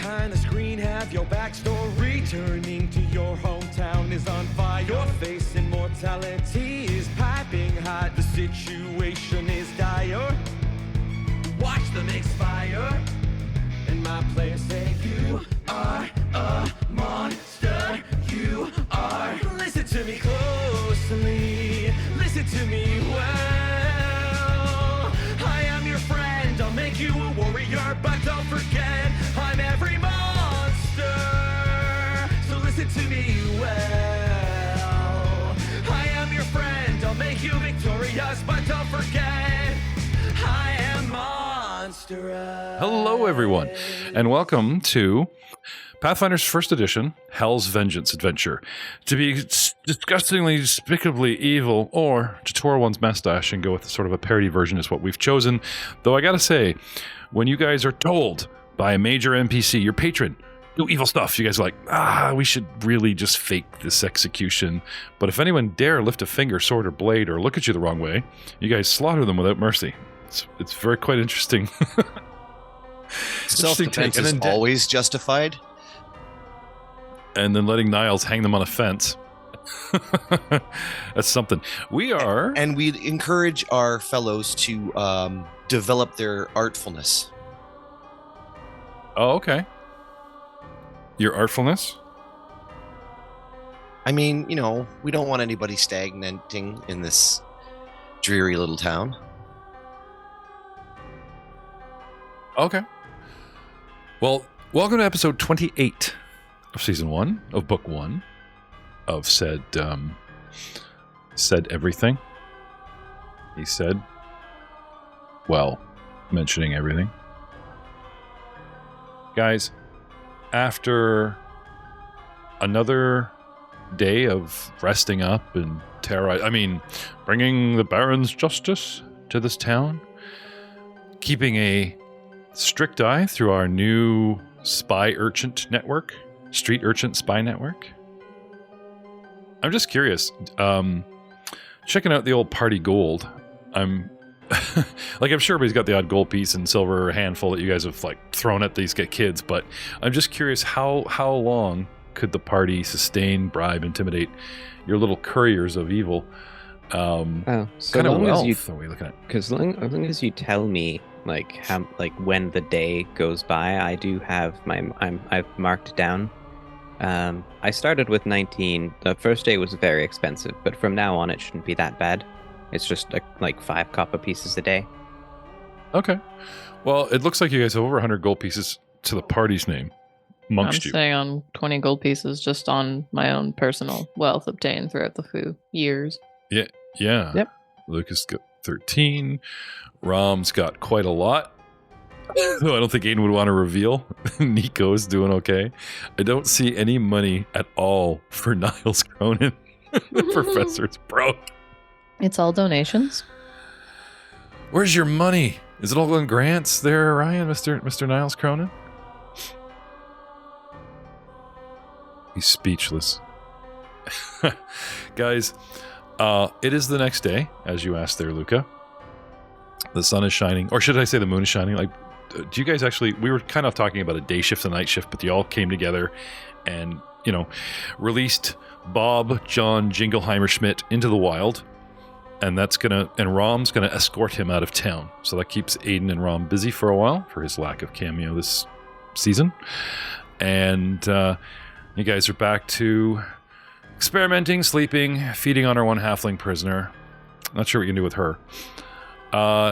behind the screen, have your backstory. Turning to your hometown is on fire. Your face immortality is piping hot. The situation is dire. Watch them expire. And my players say, you are a monster. You are. Listen to me closely. Listen to me well. I am your friend. I'll make you a warrior, but don't forget I'm every monster. So listen to me well. I am your friend. I'll make you victorious, but don't forget I am monstrous. Hello, everyone, and welcome to Pathfinder's first edition, Hell's Vengeance Adventure. To be disgustingly, despicably evil, or to twirl one's mustache and go with sort of a parody version is what we've chosen. Though I gotta say, when you guys are told by a major NPC, your patron, do evil stuff, you guys are like, we should really just fake this execution. But if anyone dare lift a finger, sword, or blade, or look at you the wrong way, you guys slaughter them without mercy. It's very quite interesting. Self-defense is always justified. And then letting Niles hang them on a fence. That's something. We are... And we encourage our fellows to develop their artfulness. Oh, okay. Your artfulness? I mean, you know, we don't want anybody stagnating in this dreary little town. Okay. Well, welcome to episode 28 of season 1 of book 1 of said everything. He said, well, mentioning everything. Guys, after another day of resting up and bringing the Baron's justice to this town, keeping a strict eye through our new spy urchin network, street urchin spy network. I'm just curious, checking out the old party gold. I'm I'm sure everybody's got the odd gold piece and silver handful that you guys have thrown at these kids, but I'm just curious how long could the party sustain, bribe, intimidate your little couriers of evil? So kind of long wealth as are we looking at? Because as long as you tell me when the day goes by, I do have I've marked down. I started with 19. The first day was very expensive, but from now on it shouldn't be that bad. It's just like 5 copper pieces a day. Okay. Well, it looks like you guys have over 100 gold pieces to the party's name amongst you. I'm staying on 20 gold pieces just on my own personal wealth obtained throughout the few years. Yeah. Yep. Lucas got 13. Rom's got quite a lot. Though I don't think Aiden would want to reveal. Nico's doing okay. I don't see any money at all for Niles Cronin. The professor's broke. It's all donations. Where's your money? Is it all in grants there, Ryan, Mr. Niles Cronin? He's speechless. Guys, it is the next day, as you asked there, Luca. The sun is shining, or should I say the moon is shining? Do you guys actually, we were kind of talking about a day shift and a night shift, but you all came together and, released Bob John Jingleheimer Schmidt into the wild. And Rom's gonna escort him out of town. So that keeps Aiden and Rom busy for a while for his lack of cameo this season. And you guys are back to experimenting, sleeping, feeding on our one halfling prisoner. Not sure what you can do with her.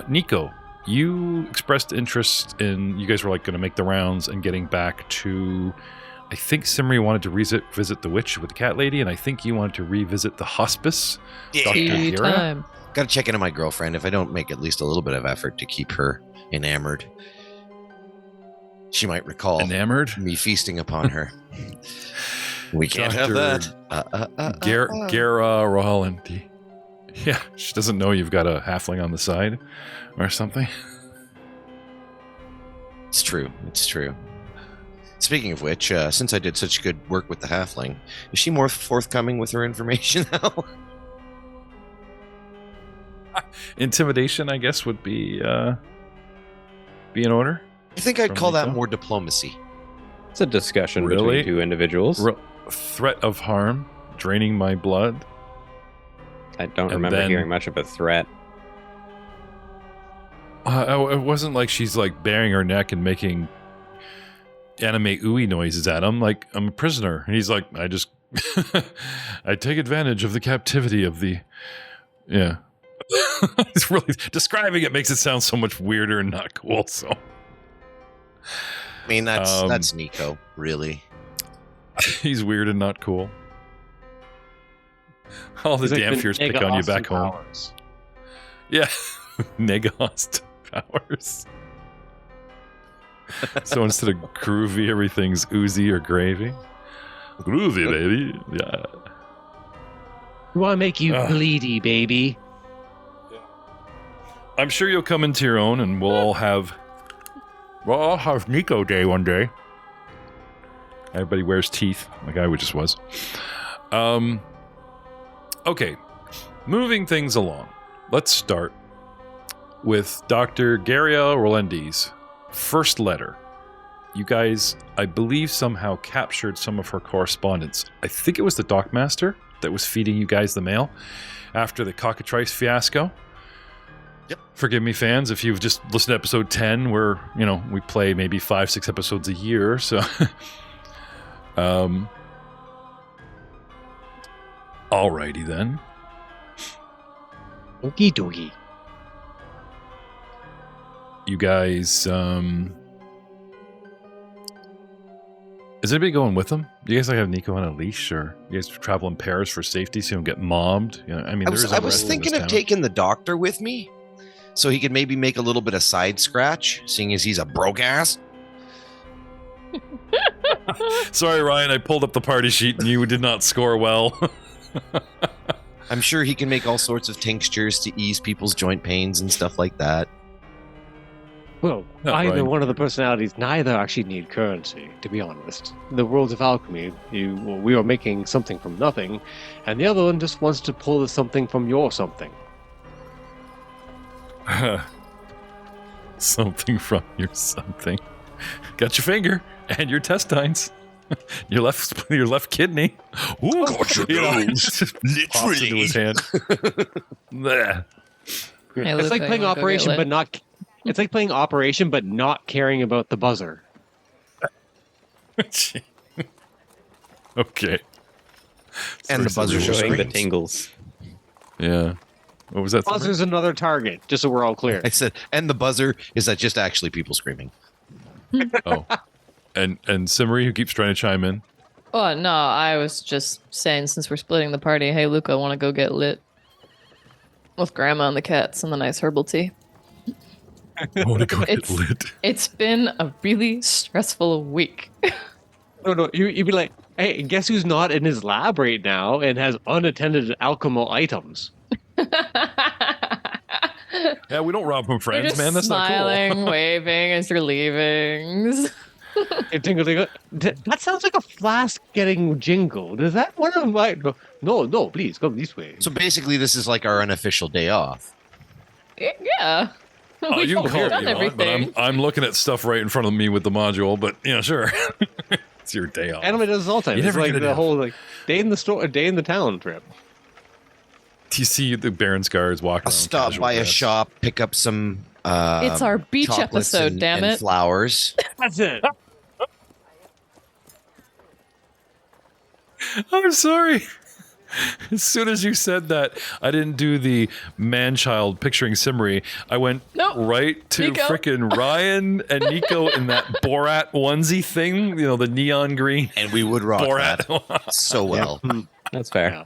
Nico, you expressed interest in, you guys were going to make the rounds and getting back to, I think Simri wanted to visit the witch with the cat lady, and I think you wanted to revisit the hospice. Yeah. Dr. Gira. Gotta check in on my girlfriend. If I don't make at least a little bit of effort to keep her enamored, she might recall me feasting upon her. We can't have that. Gara Roland. Yeah, she doesn't know you've got a halfling on the side or something. It's true. Speaking of which, since I did such good work with the halfling, is she more forthcoming with her information now? Intimidation, I guess, would be in order. I think I'd call that more diplomacy. It's a discussion Really? between two individuals. Threat of harm, draining my blood. I don't remember hearing much of a threat. It wasn't like she's like baring her neck and making anime ooey noises at him. Like, I'm a prisoner. And he's like, I just, I take advantage of the captivity of the, yeah. It's really, describing it makes it sound so much weirder and not cool, so. I mean, that's Nico, really. He's weird and not cool. All the damn fears pick on you back home. Powers. Yeah. Negahost powers. So instead of groovy, everything's oozy or gravy. Groovy, baby. Yeah. We want to make you bleedy, baby. I'm sure you'll come into your own and we'll all have Nico Day one day. Everybody wears teeth, like I just was. Okay, moving things along. Let's start with Dr. Garia Rolandi's first letter. You guys, I believe, somehow captured some of her correspondence. I think it was the Dockmaster that was feeding you guys the mail after the cockatrice fiasco. Yep. Forgive me, fans, if you've just listened to episode 10, where, you know, we play maybe 5-6 episodes a year, so... Alrighty then. Okie dokie. You guys, is anybody going with them? Do you guys like have Nico on a leash, or you guys travel in pairs for safety so you don't get mobbed? You know, I mean, I was thinking of taking the doctor with me, so he could maybe make a little bit of side scratch, seeing as he's a broke ass. Sorry, Ryan, I pulled up the party sheet and you did not score well. I'm sure he can make all sorts of tinctures to ease people's joint pains and stuff like that. Well, either one of the personalities, neither actually need currency, to be honest. In the world of alchemy, we are making something from nothing, and the other one just wants to pull something from your something. Something from your something. Got your finger and your intestines. Your left kidney. Ooh, got your nose. Literally into his hand. Hey, It's like playing Operation, but not. It's like playing Operation, but not caring about the buzzer. Okay. And the buzzer showing the tingles. Yeah. What was that? Buzzer's another target, just so we're all clear. I said, and the buzzer is that just actually people screaming. Oh. And Simmery, who keeps trying to chime in. Oh, no, I was just saying, since we're splitting the party, hey, Luca, I want to go get lit with Grandma and the cats and the nice herbal tea. I want to go get lit. It's been a really stressful week. No, you'd be like, hey, guess who's not in his lab right now and has unattended alchemical items? Yeah, we don't rob from friends, just man. That's smiling, not cool. waving as you're leaving. That sounds like a flask getting jingled. Is that one of my... No, please, come this way. So basically, this is like our unofficial day off. Yeah. Oh, you can call it done what you want, but everything. I'm looking at stuff right in front of me with the module, but, you know, sure. It's your day off. Anime does this all the time. You It's never like get the it whole like day in the store, day in the town trip. Do you see the Baron's guards walking I'll around? stop casual by a dress? shop, pick up some It's our beach chocolates episode, and, damn and it. flowers. That's it. I'm sorry. As soon as you said that, I didn't do the man-child picturing Simmery. I went right to Nico. frickin' Ryan and Nico in that Borat onesie thing, you know, the neon green And we would rock Borat. that so well. That's fair. Yeah.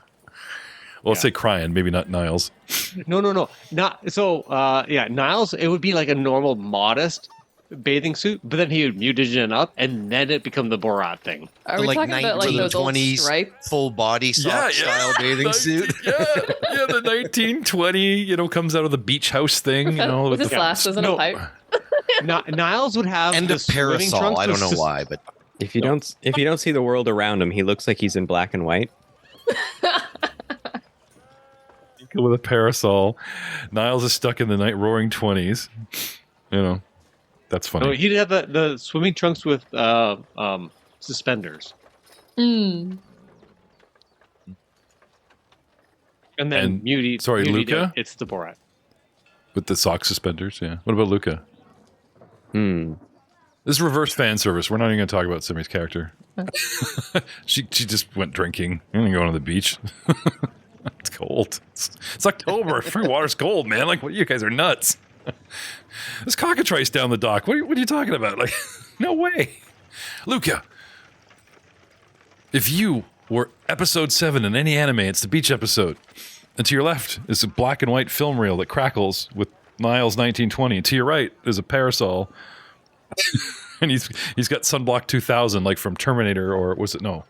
Well, let's say Cryan, maybe not Niles. No. Not so. Niles. It would be like a normal, modest bathing suit, but then he would mutagen up, and then it become the Borat thing. Are we like talking about like those old 1920s stripes? full body soft style bathing suit. Yeah, the 1920, you know, comes out of the beach house thing, you know. With his glasses and a pipe? Niles would have And the a swimming parasol. trunks I don't know with- why, but If you don't see the world around him, he looks like he's in black and white. With a parasol. Niles is stuck in the night roaring 20s, you know. That's funny. Oh, he did have the swimming trunks with suspenders. Mm. And then Muty. Sorry, Muty Luca? It's the Borat. With the sock suspenders, yeah. What about Luca? This is reverse fan service. We're not even going to talk about Simi's character. she just went drinking and going to the beach. It's cold. It's October. Free water's cold, man. Like, what? You guys are nuts. There's cockatrice down the dock. What are you talking about? Like, no way. Luca, if you were episode 7 in any anime, it's the beach episode. And to your left is a black and white film reel that crackles with Niles 1920. And to your right is a parasol. And he's got Sunblock 2000, like from Terminator, or was it? No.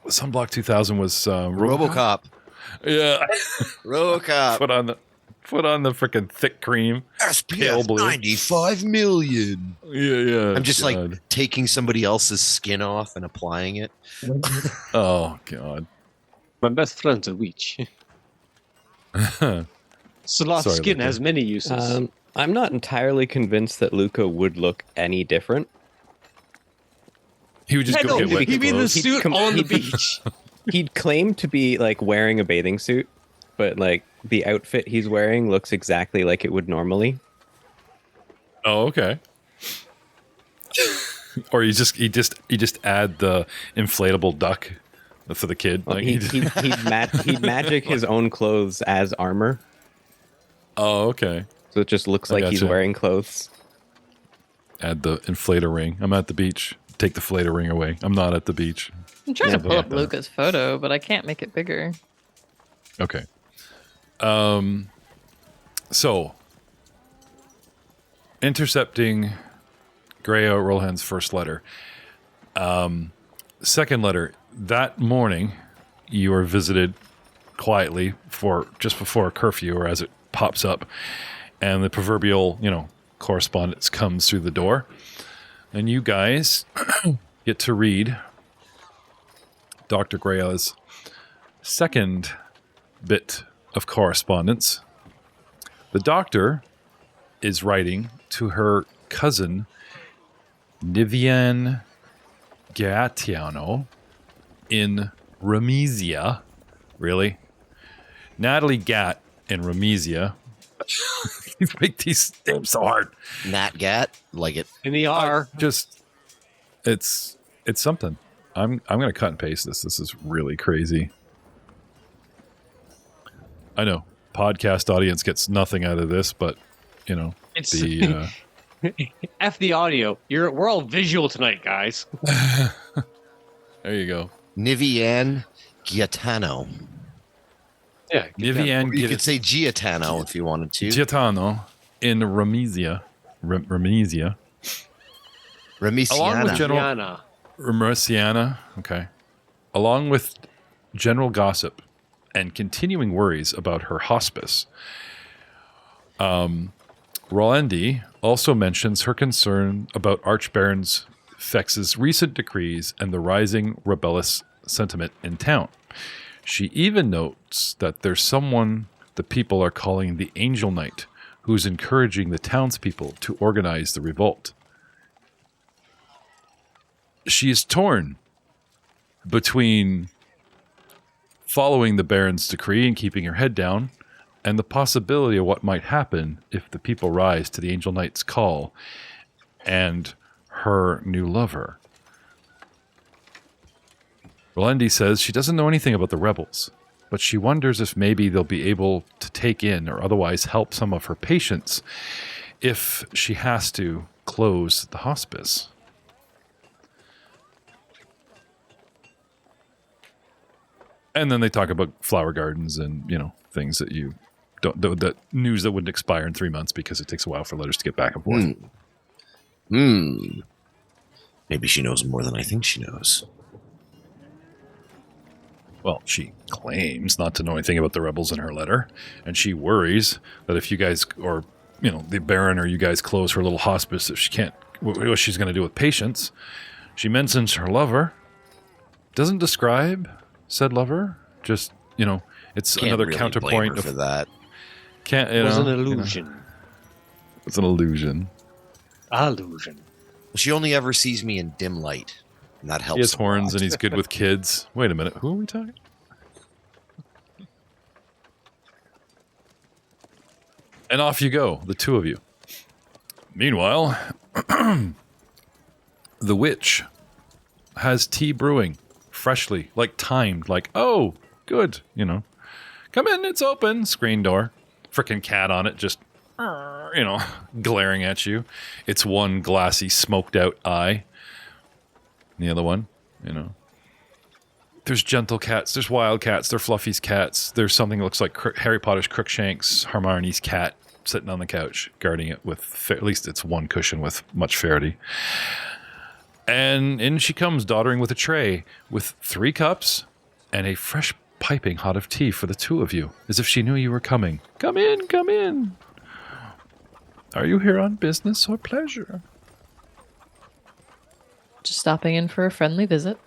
Sunblock 2000 was RoboCop. Yeah. RoboCop. Put on the freaking thick cream. SPF 95 million. Yeah. I'm just like taking somebody else's skin off and applying it. Oh, God. My best friend's a witch. Sloth Sorry, skin Luca. has many uses. I'm not entirely convinced that Luca would look any different. He would just go get wet. He'd be in the clothes. suit on the beach. He'd claim to be like wearing a bathing suit, but like the outfit he's wearing looks exactly like it would normally. Oh, okay. Or he just add the inflatable duck for the kid. Well, Like he'd magic his own clothes as armor, Oh, okay. so it just looks like he's gotcha. wearing clothes. Add the inflator ring. I'm at the beach. Take the inflator ring away. I'm not at the beach. I'm trying to pull up Yeah. Luca's photo, but I can't make it bigger. Okay. So intercepting Greya Rolhan's first letter. Second letter. That morning, you are visited quietly for just before curfew, or as it pops up, and the proverbial, correspondence comes through the door, and you guys get to read Dr. Greya's second bit of correspondence. The doctor is writing to her cousin, Nivian Gatiano, in Ramezia. Really? Natalie Gat in Ramezia. You make these names so hard. Nat Gat, like it. In the R. Just, it's something. I'm gonna cut and paste this. This is really crazy. I know podcast audience gets nothing out of this, but It's the F the audio. We're all visual tonight, guys. there you go. Nivian Giatano. Yeah. Nivian You could say Giatano if you wanted to. Giatano in Ramezia. Ramezia. Along with Remisiana. General Messiana, okay. Along with general gossip and continuing worries about her hospice, Rolendi also mentions her concern about Archbaron Fex's recent decrees and the rising rebellious sentiment in town. She even notes that there's someone the people are calling the Angel Knight who's encouraging the townspeople to organize the revolt. She is torn between following the Baron's decree and keeping her head down, and the possibility of what might happen if the people rise to the Angel Knight's call and her new lover. Rolendi says she doesn't know anything about the rebels, but she wonders if maybe they'll be able to take in or otherwise help some of her patients if she has to close the hospice. And then they talk about flower gardens and, things that you don't, that news that wouldn't expire in 3 months because it takes a while for letters to get back and forth. Maybe she knows more than I think she knows. Well, she claims not to know anything about the rebels in her letter, and she worries that if you guys, or, the Baron or you guys close her little hospice, if she can't, what she's going to do with patients. She mentions her lover, doesn't describe said lover, just, it's Can't another really counterpoint blame her for that. Can't, It was an illusion. It's an illusion. Illusion. She only ever sees me in dim light, and that helps. He has horns and he's good with kids. Wait a minute, who are we talking? And off you go, the two of you. Meanwhile, the witch has tea brewing, freshly, like timed, like, oh, good, you know. Come in, it's open. Screen door. Frickin' cat on it, just, you know, glaring at you. It's one glassy, smoked out eye. The other one, you know. There's gentle cats, there's wild cats, there's Fluffy's cats. There's something that looks like Harry Potter's Crookshanks, Hermione's cat, sitting on the couch, guarding it with, at least it's one cushion with much Faraday. And in she comes, doddering with a tray with 3 cups and a fresh piping hot of tea for the two of you, as if she knew you were coming. Come in, come in. Are you here on business or pleasure? Just stopping in for a friendly visit.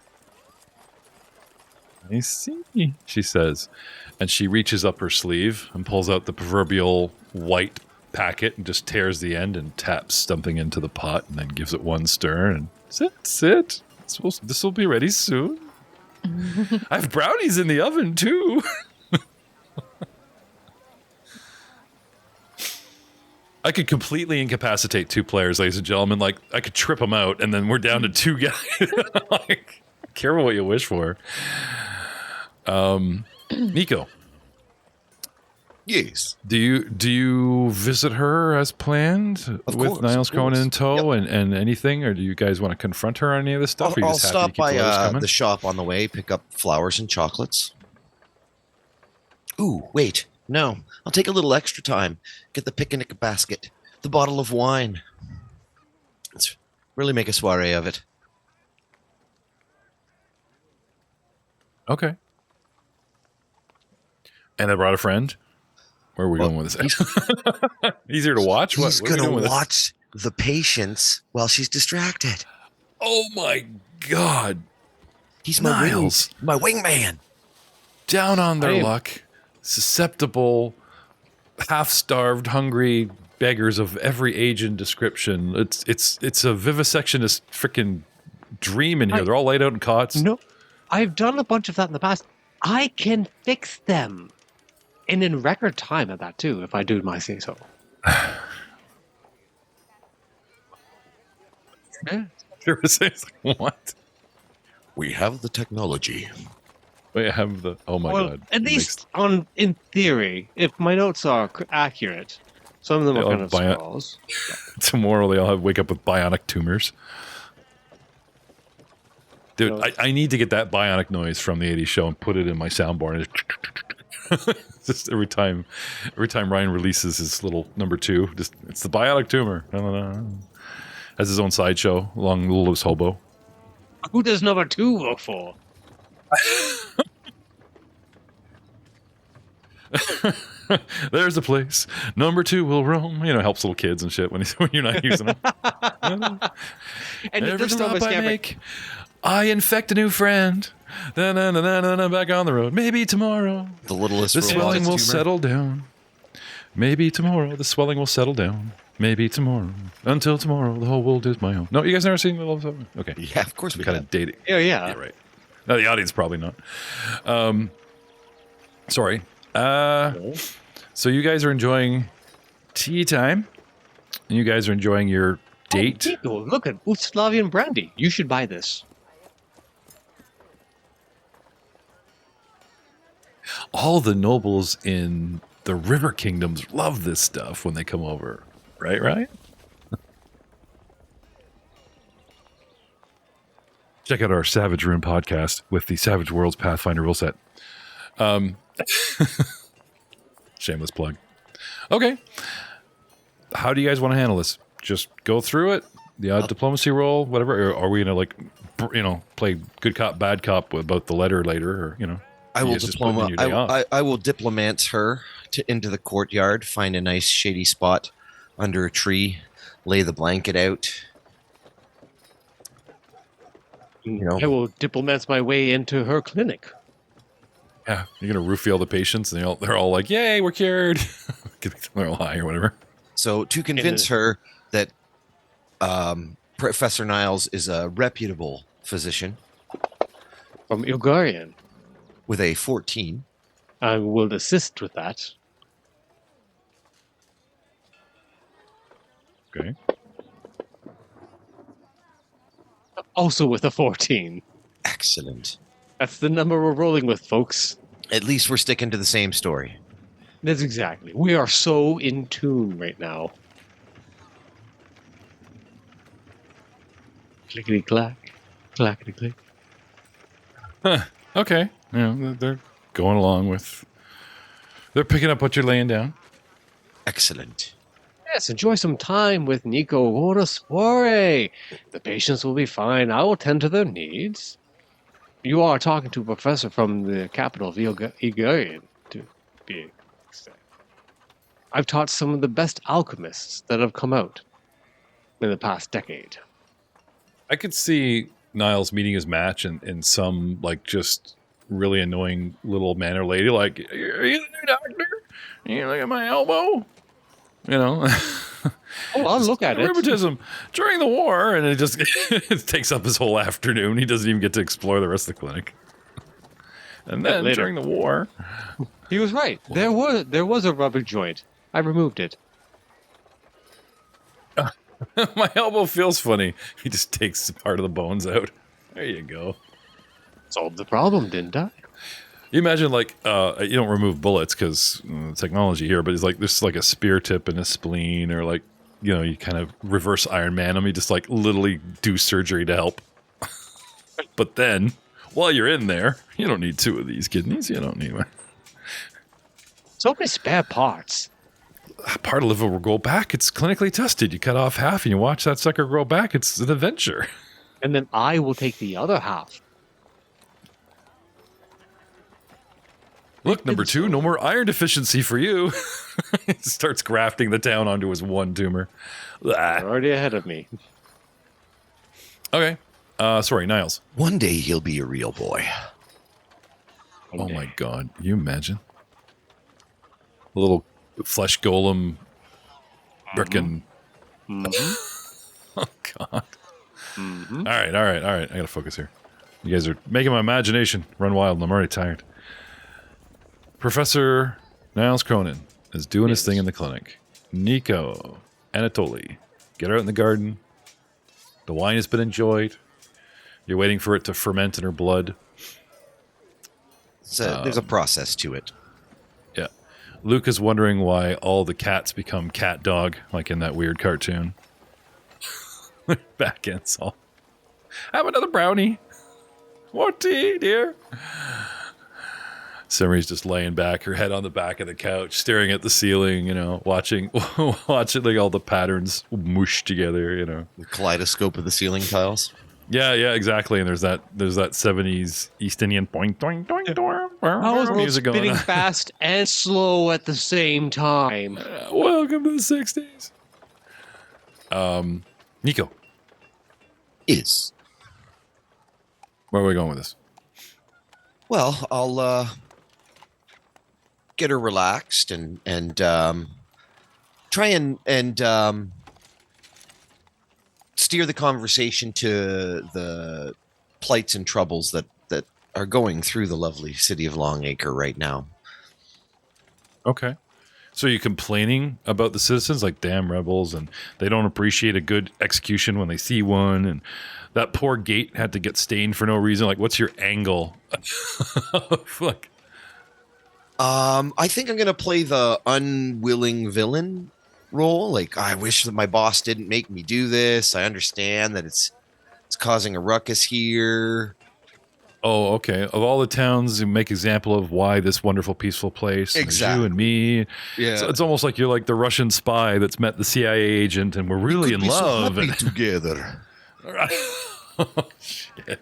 I see, she says. And she reaches up her sleeve and pulls out the proverbial white packet and just tears the end and taps something into the pot and then gives it one stir and sit. This will be ready soon. I have brownies in the oven too. I could completely incapacitate 2 players, ladies and gentlemen. Like, I could trip them out and then we're down to 2 guys. Like, careful what you wish for. Nico. Yes. Do you visit her as planned with Niles Cronin in tow and anything, or do you guys want to confront her on any of this stuff? I'll stop by the shop on the way, pick up flowers and chocolates. Ooh, wait, no, I'll take a little extra time. Get the picnic basket, the bottle of wine. Let's really make a soiree of it. Okay. And I brought a friend. Where are we going with this? Easier to watch? He's going to watch the patients while she's distracted. Oh my God. He's Niles. my wingman. Down on their luck, susceptible, half-starved, hungry beggars of every age and description. It's a vivisectionist freaking dream in here. They're all laid out in cots. No, I've done a bunch of that in the past. I can fix them. And in record time at that, too, if I do my say-so. What? We have the technology. We have the... Oh, my God. At least in theory, if my notes are accurate, some of them are kind of scrolls. Tomorrow they all wake up with bionic tumors. Dude, I need to get that bionic noise from the 80s show and put it in my soundboard. Just every time Ryan releases his little number 2, it's the bionic tumor. Has his own sideshow along Little Loose Hobo. Who does number 2 work for? There's a place. Number 2 will roam. You know, helps little kids and shit when you're not using them. And every stop I make, I infect a new friend. Back on the road. Maybe tomorrow. The littlest. The swelling will settle down. Maybe tomorrow the swelling will settle down. Maybe tomorrow. Until tomorrow, the whole world is my own. No, you guys never seen the Love Song? Okay. Yeah, of course we kind of dating. Yeah, right. No, the audience probably not. Sorry. So you guys are enjoying tea time. And you guys are enjoying your date. Oh, look at Slavian brandy. You should buy this. All the nobles in the river kingdoms love this stuff when they come over. Right? Check out our Savage Rune podcast with the Savage Worlds Pathfinder rule set. Shameless plug. Okay. How do you guys want to handle this? Just go through it? The odd diplomacy roll? Whatever? Or are we going to, play good cop, bad cop about the letter later? Or, I will diplomate her into the courtyard, find a nice shady spot under a tree, lay the blanket out. I will diplomate my way into her clinic. Yeah, you're going to roofie all the patients, and they're all like, yay, we're cured. They're all high or whatever. So to convince her that Professor Niles is a reputable physician. From Ilgarian. With a 14. I will assist with that. Okay. Also with a 14. Excellent. That's the number we're rolling with, folks. At least we're sticking to the same story. That's exactly. We are so in tune right now. Clickety clack, clackety click. Huh. Okay. Yeah, they're going along with. They're picking up what you're laying down. Excellent. Yes, enjoy some time with Nico Waraspore. The patients will be fine. I will tend to their needs. You are talking to a professor from the capital of Ilgarian, to be exact. I've taught some of the best alchemists that have come out in the past decade. I could see Niles meeting his match in some, like, just really annoying little man or lady, like, are you the new doctor? You look at my elbow? You know? Oh, I'll look at it. Rheumatism during the war, and it just it takes up his whole afternoon. He doesn't even get to explore the rest of the clinic. And then during the war, he was right. There was a rubber joint. I removed it. My elbow feels funny. He just takes part of the bones out. There you go. Solved the problem, didn't I? You imagine, like, you don't remove bullets because technology here, but it's like there's like a spear tip in a spleen, or like, you know, you kind of reverse Iron Man them. You just like literally do surgery to help. But then, while you're in there, you don't need 2 of these kidneys. You don't need one. So many spare parts. Part of liver will grow back. It's clinically tested. You cut off half and you watch that sucker grow back. It's an adventure. And then I will take the other half. Look, number 2, no more iron deficiency for you. He starts grafting the town onto his one tumor. You're already ahead of me. Okay. Sorry, Niles. One day he'll be a real boy. Oh my God. Can you imagine? A little flesh golem frickin'. Oh, God. All right. I gotta focus here. You guys are making my imagination run wild, and I'm already tired. Professor Niles Cronin is doing his thing in the clinic. Nico, Anatoly, get out in the garden. The wine has been enjoyed. You're waiting for it to ferment in her blood. So there's a process to it. Yeah. Luke is wondering why all the cats become cat dog, like in that weird cartoon. Back ends all. Have another brownie. More tea, dear. Simri's just laying back, her head on the back of the couch, staring at the ceiling, you know, watching like all the patterns mush together, you know. The kaleidoscope of the ceiling tiles. Yeah, exactly. And there's that 70s East Indian boing doing doing doing music spinning fast and slow at the same time. Welcome to the 60s. Nico. Is. Where are we going with this? Well, I'll get her relaxed and try and steer the conversation to the plights and troubles that are going through the lovely city of Longacre right now. Okay. So you're complaining about the citizens, like damn rebels, and they don't appreciate a good execution when they see one, and that poor gate had to get stained for no reason. Like, what's your angle? Like, I think I'm gonna play the unwilling villain role. Like, I wish that my boss didn't make me do this. I understand that it's causing a ruckus here. Oh, okay. Of all the towns, you make example of why this wonderful, peaceful place. Exactly. You and me. Yeah. So it's almost like you're like the Russian spy that's met the CIA agent, and we're really in love. So happy together. Oh, shit.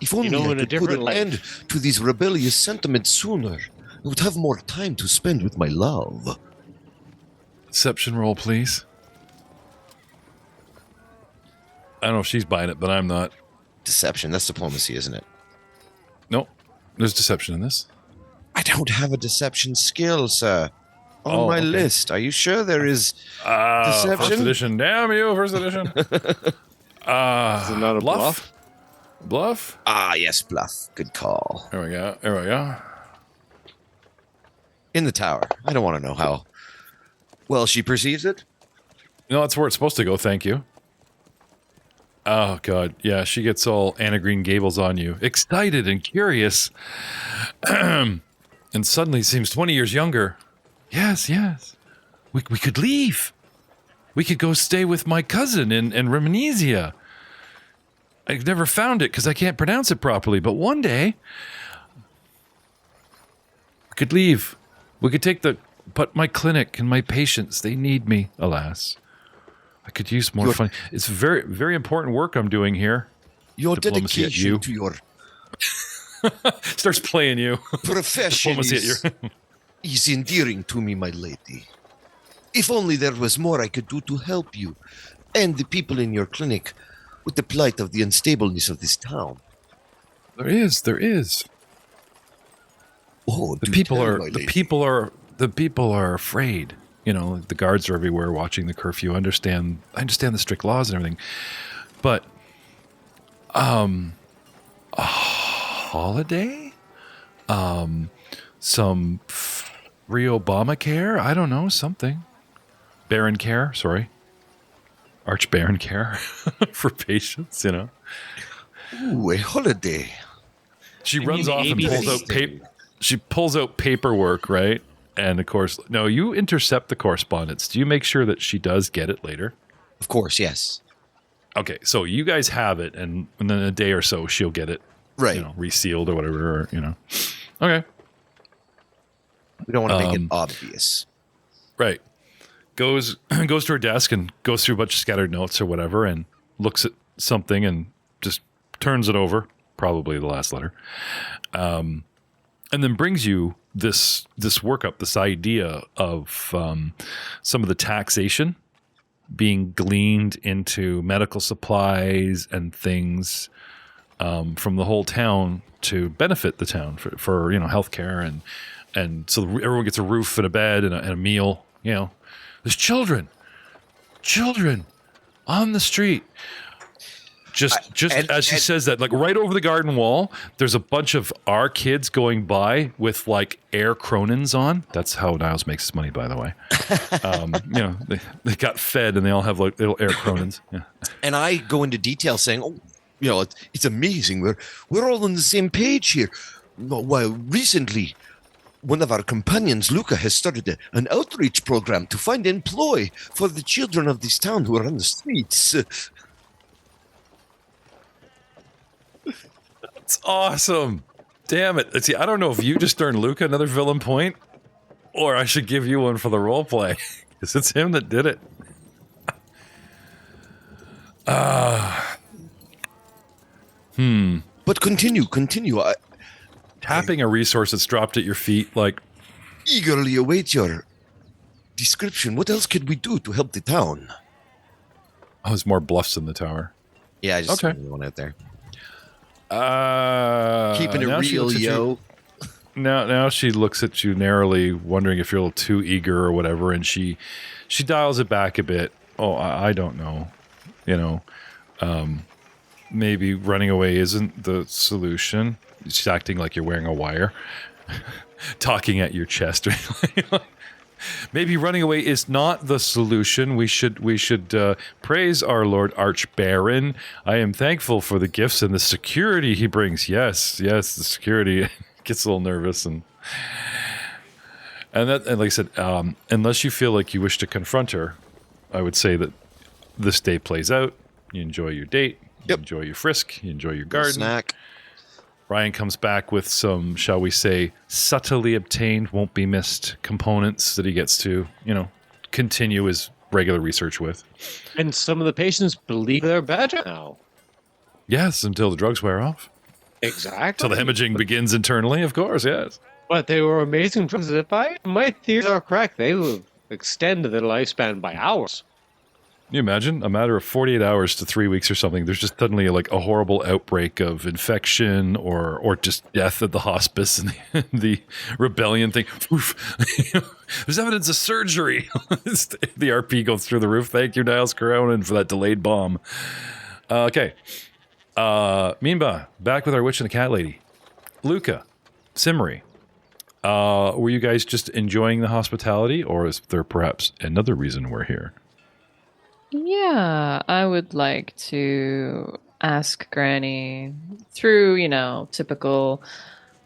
If only I could put an end to these rebellious sentiments sooner, I would have more time to spend with my love. Deception roll, please. I don't know if she's buying it, but I'm not. Deception. That's diplomacy, isn't it? Nope. There's deception in this. I don't have a deception skill, sir. on my list. Are you sure there is deception? First edition. Damn you, first edition. Is it not a bluff? Bluff? Ah, yes, bluff. Good call. There we go. In the tower. I don't want to know how well she perceives it. No, that's where it's supposed to go, thank you. Oh, God. Yeah, she gets all Anna Green Gables on you. Excited and curious. And suddenly seems 20 years younger. Yes. We could leave. We could go stay with my cousin in Reminesia. I've never found it because I can't pronounce it properly, but one day we could leave. We could take but my clinic and my patients, they need me, alas. I could use more fun. It's very, very important work I'm doing here. Your dedication to your starts playing you. Profession is endearing to me, my lady. If only there was more I could do to help you and the people in your clinic with the plight of the unstableness of this town. There is. Oh, the people are afraid. You know, the guards are everywhere watching the curfew. I understand the strict laws and everything. But a holiday? Some free Obamacare? I don't know, something. Baron care, sorry. Archbaron care for patients, you know. Ooh, a holiday. She runs off and pulls out paperwork, right? And of course, no, you intercept the correspondence. Do you make sure that she does get it later? Of course, yes. Okay, so you guys have it, and then a day or so she'll get it, right? You know, resealed or whatever, or, you know. Okay. We don't want to make it obvious, right? Goes to her desk and goes through a bunch of scattered notes or whatever, and looks at something and just turns it over, probably the last letter, and then brings you this workup, this idea of some of the taxation being gleaned into medical supplies and things from the whole town to benefit the town for healthcare and so everyone gets a roof and a bed and a meal. You know, there's children on the street. Just as she says that, like right over the garden wall, there's a bunch of our kids going by with like air Cronins on. That's how Niles makes his money, by the way. You know, they got fed and they all have like little air Cronins. Yeah. And I go into detail saying, "Oh, you know, it's amazing. We're all on the same page here." Well, recently, one of our companions, Luca, has started an outreach program to find employ for the children of this town who are on the streets. It's awesome. Damn it. Let's see, I don't know if you just earned Luca another villain point or I should give you one for the role play because it's him that did it. But continue. Tapping a resource that's dropped at your feet, like eagerly await your description. What else could we do to help the town? Oh, there's more bluffs in the tower. Yeah, I just went out there. Keeping it real, yo. Now she looks at you narrowly, wondering if you're a little too eager or whatever, and she dials it back a bit. Oh, I don't know. You know, maybe running away isn't the solution. She's acting like you're wearing a wire, talking at your chest. Maybe running away is not the solution. We should praise our Lord Archbaron. I am thankful for the gifts and the security he brings. Yes, the security. Gets a little nervous and like I said, unless you feel like you wish to confront her, I would say that this day plays out. You enjoy your date. You enjoy your frisk. You enjoy your garden. Snack. Ryan comes back with some, shall we say, subtly obtained, won't be missed components that he gets to, you know, continue his regular research with. And some of the patients believe they're better now. Yes, until the drugs wear off. Exactly. Until the hemorrhaging begins internally, of course, yes. But they were amazing drugs. My theories are correct, they will extend their lifespan by hours. you imagine a matter of 48 hours to 3 weeks or something, there's just suddenly like a horrible outbreak of infection or just death at the hospice and the rebellion thing. Oof. There's evidence of surgery. The RP goes through the roof. Thank you, Niles Cronin, for that delayed bomb. Okay. Minba, back with our witch and the cat lady. Luca, Simri, were you guys just enjoying the hospitality, or is there perhaps another reason we're here? Yeah, I would like to ask Granny through, typical,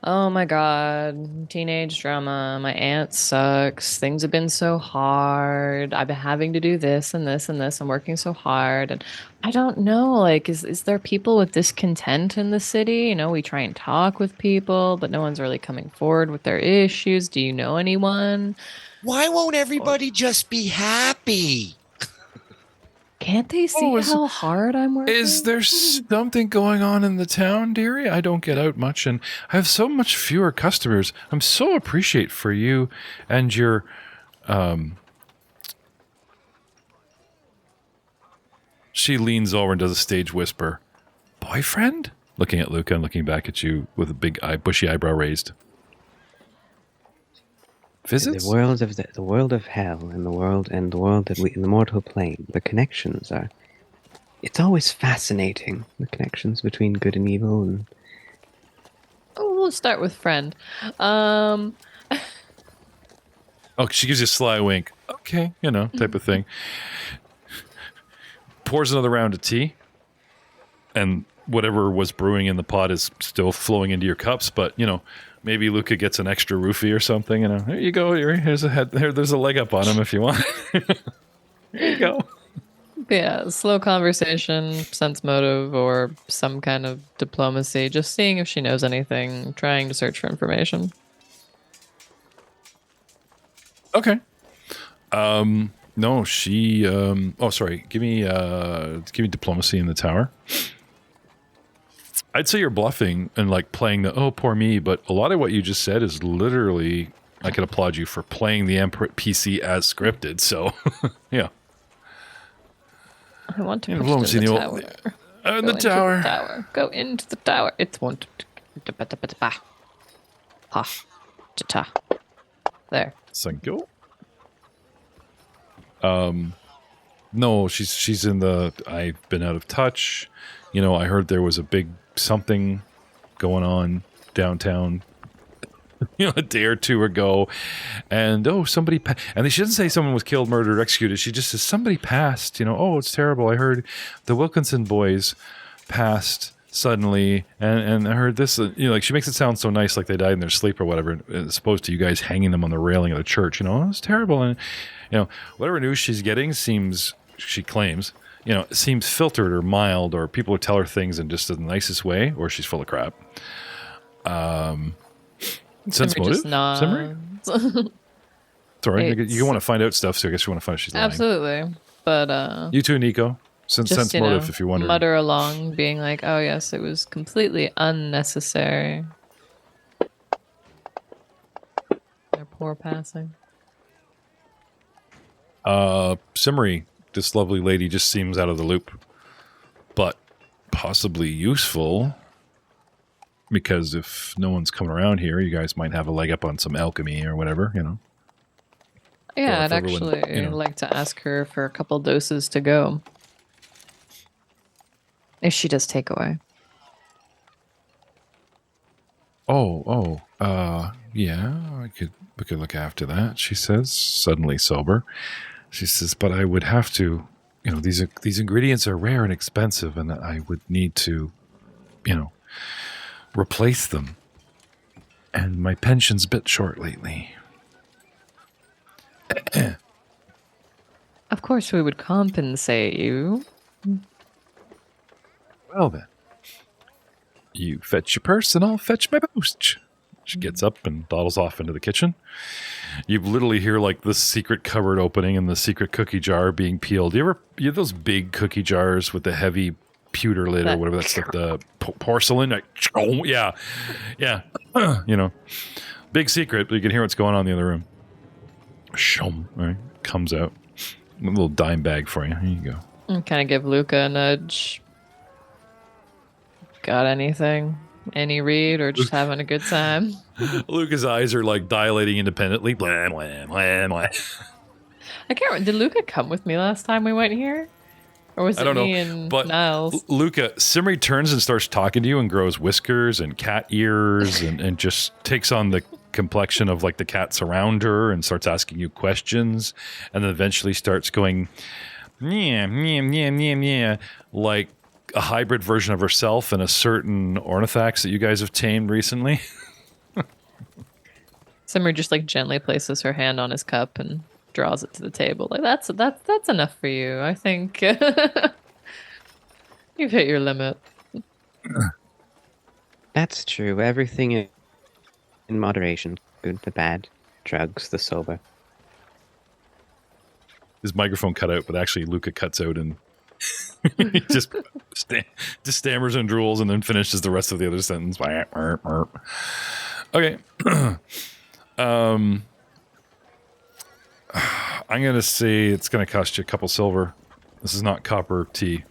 oh my god, teenage drama, my aunt sucks, things have been so hard, I've been having to do this and this and this, I'm working so hard, and I don't know, like, is there people with discontent in the city? We try and talk with people, but no one's really coming forward with their issues. Do you know anyone? Why won't everybody just be happy? Can't they see how hard I'm working? Is there something going on in the town, dearie? I don't get out much, and I have so much fewer customers. I'm so appreciate for you and your, She leans over and does a stage whisper. Boyfriend? Looking at Luca and looking back at you with a big bushy eyebrow raised. Visits? The world of hell and the world in the mortal plane. The connections are. It's always fascinating, the connections between good and evil. And we'll start with friend. Oh, she gives you a sly wink. Okay, type of thing. Pours another round of tea, and whatever was brewing in the pot is still flowing into your cups, but maybe Luca gets an extra roofie or something. There you go. Here's a head. There's a leg up on him if you want. There you go. Yeah, slow conversation, sense motive, or some kind of diplomacy. Just seeing if she knows anything. Trying to search for information. Okay. No, she. Oh, sorry. Give me diplomacy in the tower. I'd say you're bluffing and like playing the oh poor me, but a lot of what you just said is literally I can applaud you for playing the PC as scripted. So yeah. I want to put it in the tower. In the tower. Go into the tower. It's one. There. Thank you. No, she's in the. I've been out of touch. I heard there was a big something going on downtown, a day or two ago, and somebody and she doesn't say someone was killed, murdered, or executed. She just says somebody passed. Oh, it's terrible. I heard the Wilkinson boys passed suddenly, and I heard this. Like she makes it sound so nice, like they died in their sleep or whatever, as opposed to you guys hanging them on the railing of the church. It's terrible, and whatever news she's getting she claims. It seems filtered or mild, or people would tell her things in just the nicest way, or she's full of crap. Sense motive? Simri? Sorry, you want to find out stuff, so I guess you want to find out she's lying. Absolutely. But, you too, Nico. Sense motive, if you're wondering. Mutter along, being like, oh yes, it was completely unnecessary. Their poor passing. Simri, this lovely lady just seems out of the loop, but possibly useful, because if no one's coming around here, you guys might have a leg up on some alchemy or whatever, Yeah, I'd actually like to ask her for a couple doses to go. If she does takeaway. Yeah, we could look after that, she says, suddenly sober. She says, but I would have to, these ingredients are rare and expensive, and I would need to, replace them. And my pension's a bit short lately. Of course we would compensate you. Well then, you fetch your purse and I'll fetch my post. She gets up and dawdles off into the kitchen. You literally hear like the secret cupboard opening and the secret cookie jar being peeled. You have those big cookie jars with the heavy pewter lid or whatever. That's like the porcelain. Like, yeah. Big secret, but you can hear what's going on in the other room. Shum, right? Comes out. A little dime bag for you. Here you go. And kind of give Luca a nudge. Got anything? Any read or just having a good time? Luca's eyes are like dilating independently. Blah, blah, blah, blah. I can't remember. Did Luca come with me last time we went here? Or was it me and Niles? Luca, Simri turns and starts talking to you and grows whiskers and cat ears and just takes on the complexion of like the cats around her and starts asking you questions and then eventually starts going meow, meow, meow, meow, meow, like a hybrid version of herself and a certain ornithax that you guys have tamed recently. Simri just like gently places her hand on his cup and draws it to the table. Like that's enough for you. I think you've hit your limit. That's true. Everything in moderation. Good, the bad, drugs, the sober. His microphone cut out, but actually Luca cuts out and he just stammers and drools and then finishes the rest of the other sentence. Okay. I'm going to say it's going to cost you a couple silver. This is not copper tea.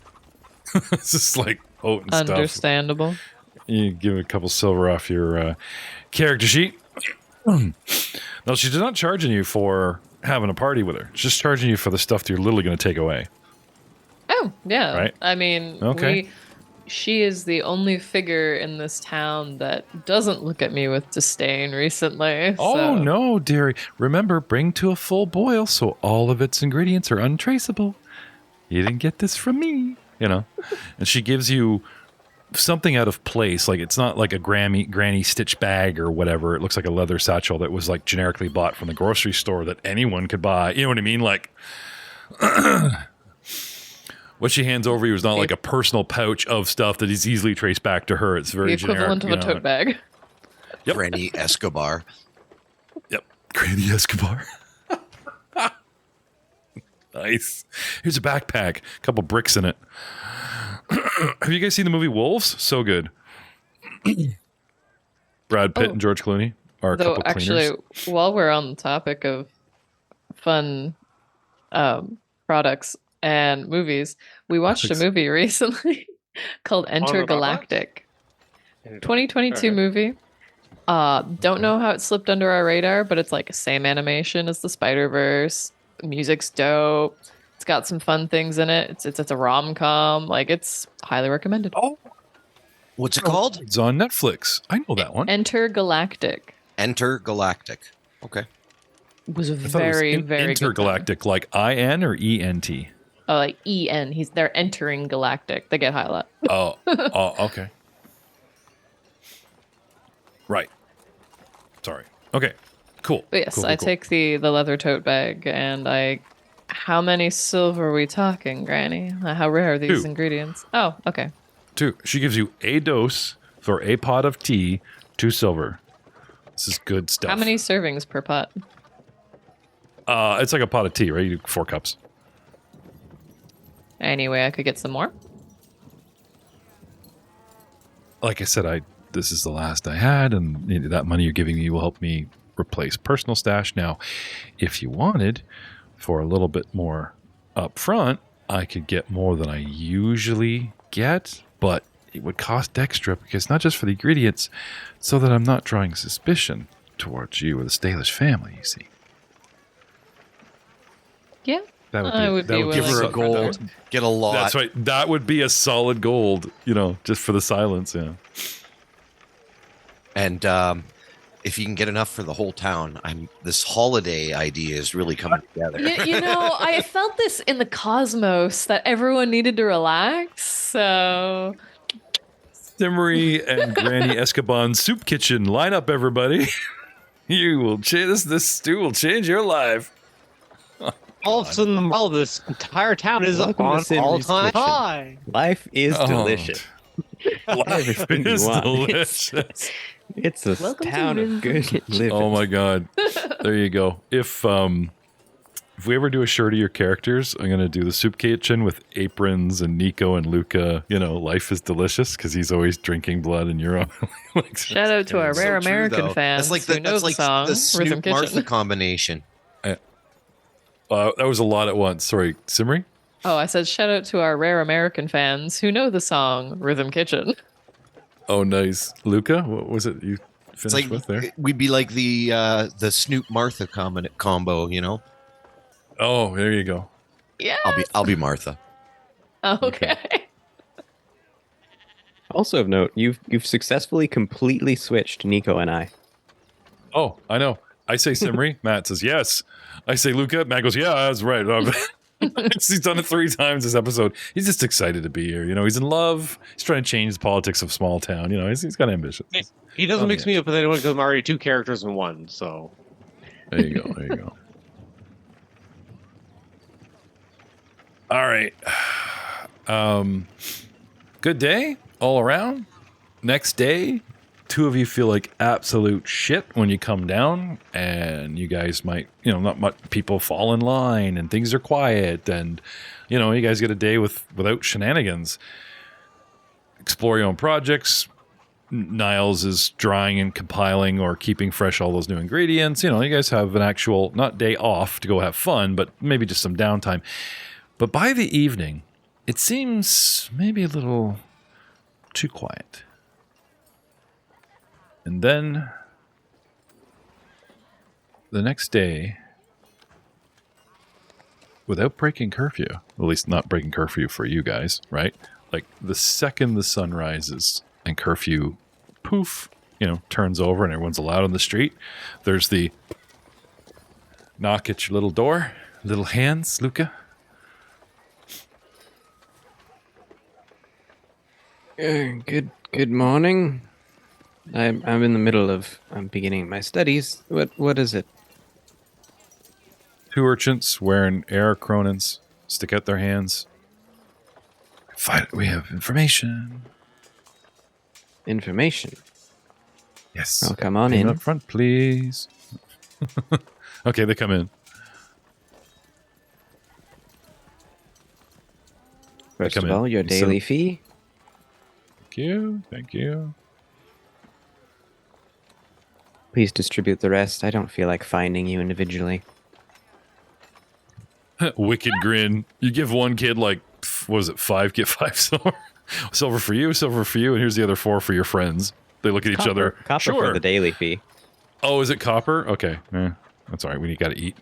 This is like potent stuff. Understandable. You give a couple silver off your character sheet. No, she's not charging you for having a party with her. She's just charging you for the stuff that you're literally going to take away. Oh, yeah. Right? I mean, okay. She is the only figure in this town that doesn't look at me with disdain recently. Oh, no, dearie. Remember, bring to a full boil so all of its ingredients are untraceable. You didn't get this from me, you know. And she gives you something out of place. Like, it's not like a granny stitch bag or whatever. It looks like a leather satchel that was, like, generically bought from the grocery store that anyone could buy. You know what I mean? Like... What she hands over you is not like a personal pouch of stuff that is easily traced back to her. It's very the equivalent generic, of a tote bag. Yep. Granny Escobar. Yep. Granny Escobar. Nice. Here's a backpack. A couple bricks in it. Have you guys seen the movie Wolves? So good. Brad Pitt and George Clooney are a couple cleaners. Actually, while we're on the topic of fun products and movies, we watched a movie recently called Intergalactic. 2022 movie. Don't know how it slipped under our radar, but it's like the same animation as the Spider-Verse. Music's dope. It's got some fun things in it. It's a rom-com. Like, it's highly recommended. Oh, what's it called? It's on Netflix. I know that one. Intergalactic. Intergalactic. Okay. It was very intergalactic, good. Like I-N or E-N-T? Oh, like E-N. They're entering galactic. They get highlight. Oh, okay. Right. Sorry. Okay. Cool. But yes, cool. I take the leather tote bag and how many silver are we talking, Granny? How rare are these 2 ingredients? Oh, okay. 2. She gives you a dose for a pot of tea, 2 silver. This is good stuff. How many servings per pot? It's like a pot of tea, right? You do 4 cups. Anyway, I could get some more. Like I said, this is the last I had, and that money you're giving me will help me replace personal stash. Now, if you wanted for a little bit more up front, I could get more than I usually get, but it would cost extra because not just for the ingredients, so that I'm not drawing suspicion towards you or the Stalish family, you see. Yeah. That would give her a gold, get a lot. That's right. That would be a solid gold, just for the silence, yeah. And if you can get enough for the whole town, this holiday idea is really coming together. I felt this in the cosmos that everyone needed to relax, so... Simri and Granny Escoban's soup kitchen. Line up, everybody. You will change this stew will change your life. All of a sudden, this entire town is on all-time high. Life is delicious. Life is delicious. It's a town of good living. Oh my god! There you go. If we ever do a shirt of your characters, I'm gonna do the soup kitchen with aprons and Nico and Luca. Life is delicious because he's always drinking blood and you're Shout out to our rare American fans who know the song the Snoop Martha combination. That was a lot at once. Sorry, Simri? Oh, I said shout out to our rare American fans who know the song Rhythm Kitchen. Oh, nice. Luca, what was it you finished with there? We'd be like the Snoop Martha combo, you know? Oh, there you go. Yeah. I'll be Martha. Okay. Also of note, you've successfully completely switched Nico and I. Oh, I know. I say Simri, Matt says yes. I say Luca, Matt goes, yeah, that's right. He's done it 3 times this episode. He's just excited to be here. You know, he's in love. He's trying to change the politics of small town. You know, he's got ambitions. He doesn't mix me up with anyone because I'm already 2 characters in one. So there you go. There you go. All right. Good day all around. Next day, 2 of you feel like absolute shit when you come down, and you guys might, not much people fall in line and things are quiet, and you guys get a day without shenanigans. Explore your own projects. Niles is drying and compiling or keeping fresh all those new ingredients. You guys have an actual, not day off to go have fun, but maybe just some downtime. But by the evening, it seems maybe a little too quiet. And then the next day, without breaking curfew, at least not breaking curfew for you guys, right? Like the second the sun rises and curfew, poof, turns over and everyone's allowed on the street, there's the knock at your little door, little hands, Luca. Good morning. I'm in the middle of beginning my studies. What is it? 2 urchins wearing air chronons stick out their hands. We have information. Information? Yes. Oh, come on in. Up front, please. Okay, they come in. First of all, your daily fee. Thank you. Please distribute the rest. I don't feel like finding you individually. Wicked grin. You give one kid 5, get 5 silver. Silver for you, and here's the other 4 for your friends. They look at each other. Copper for the daily fee. Oh, is it copper? Okay. That's all right. We got to eat.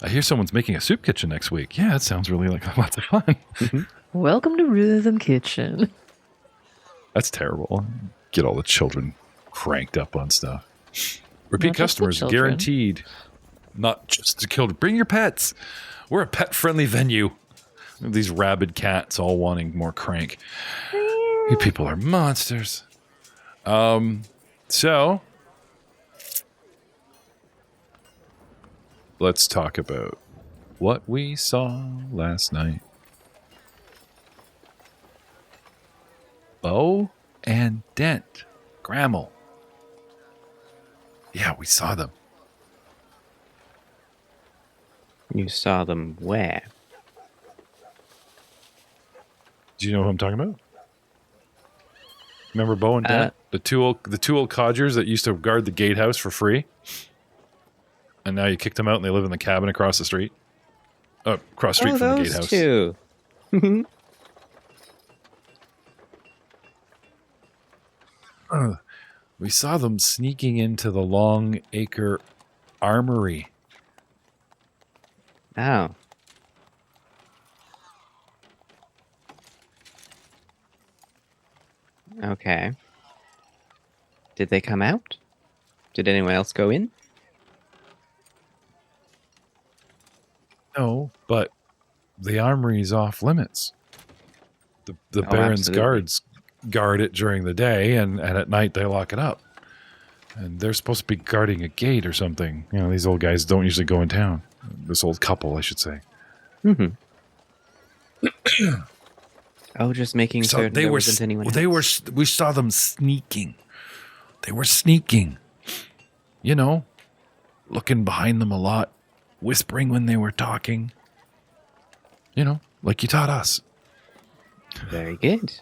I hear someone's making a soup kitchen next week. Yeah, it sounds really like lots of fun. Welcome to Rhythm Kitchen. That's terrible. Get all the children cranked up on stuff. Repeat customers guaranteed. Not just the children. Bring your pets. We're a pet-friendly venue. These rabid cats all wanting more crank. You people are monsters. So let's talk about what we saw last night. Bow and Dent. Grammel. Yeah, we saw them. You saw them where? Do you know who I'm talking about? Remember Bow and Dent? The two old codgers that used to guard the gatehouse for free? And now you kicked them out and they live in the cabin across the street? Across the street from the gatehouse. Two. We saw them sneaking into the Long Acre Armory. Oh. Okay. Did they come out? Did anyone else go in? No, but the armory's off limits. The Baron's guards guard it during the day, and at night they lock it up. And they're supposed to be guarding a gate or something. These old guys don't usually go in town. This old couple, I should say. Mm-hmm. Just making certain there wasn't anyone else. We saw them sneaking. They were sneaking. Looking behind them a lot. Whispering when they were talking. Like you taught us. Very good.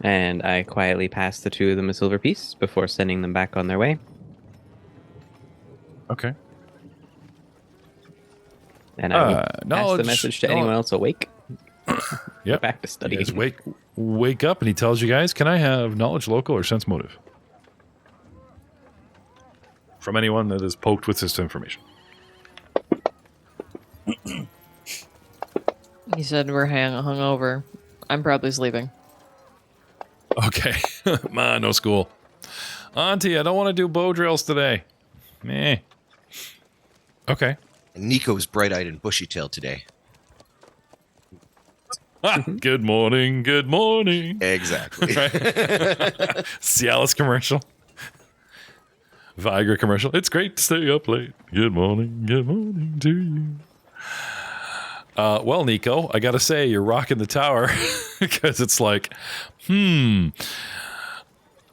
And I quietly pass the 2 of them a silver piece before sending them back on their way. Okay. And I would pass the message to anyone else awake. Yep. Back to studying. You guys wake up, and he tells you guys, can I have knowledge local or sense motive? From anyone that is poked with this information. He said we're hungover. I'm probably sleeping. Okay. No school. Auntie, I don't want to do bow drills today. Meh. Okay. Nico's bright-eyed and bushy-tailed today. Good morning, good morning. Exactly. Cialis commercial. Viagra commercial. It's great to stay up late. Good morning to you. Well, Nico, I gotta say, you're rocking the tower because it's like,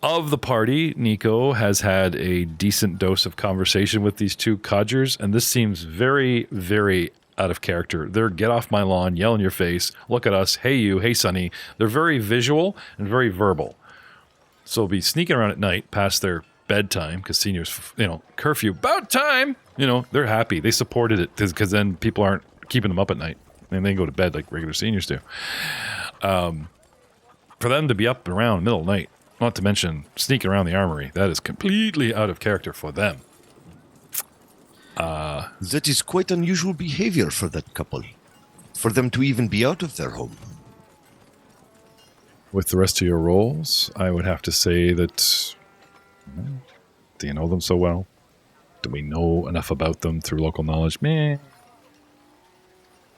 Of the party, Nico has had a decent dose of conversation with these two codgers, and this seems very, very out of character. They're get off my lawn, yell in your face, look at us, hey you, hey Sonny. They're very visual and very verbal. So they'll be sneaking around at night past their bedtime because seniors, curfew, about time. They're happy. They supported it because then people aren't keeping them up at night and they can go to bed like regular seniors do. For them to be up and around middle of the night, not to mention sneaking around the armory, that is completely out of character for them. That is quite unusual behavior for that couple. For them to even be out of their home. With the rest of your roles, I would have to say that... Do you know them so well? Do we know enough about them through local knowledge? Meh.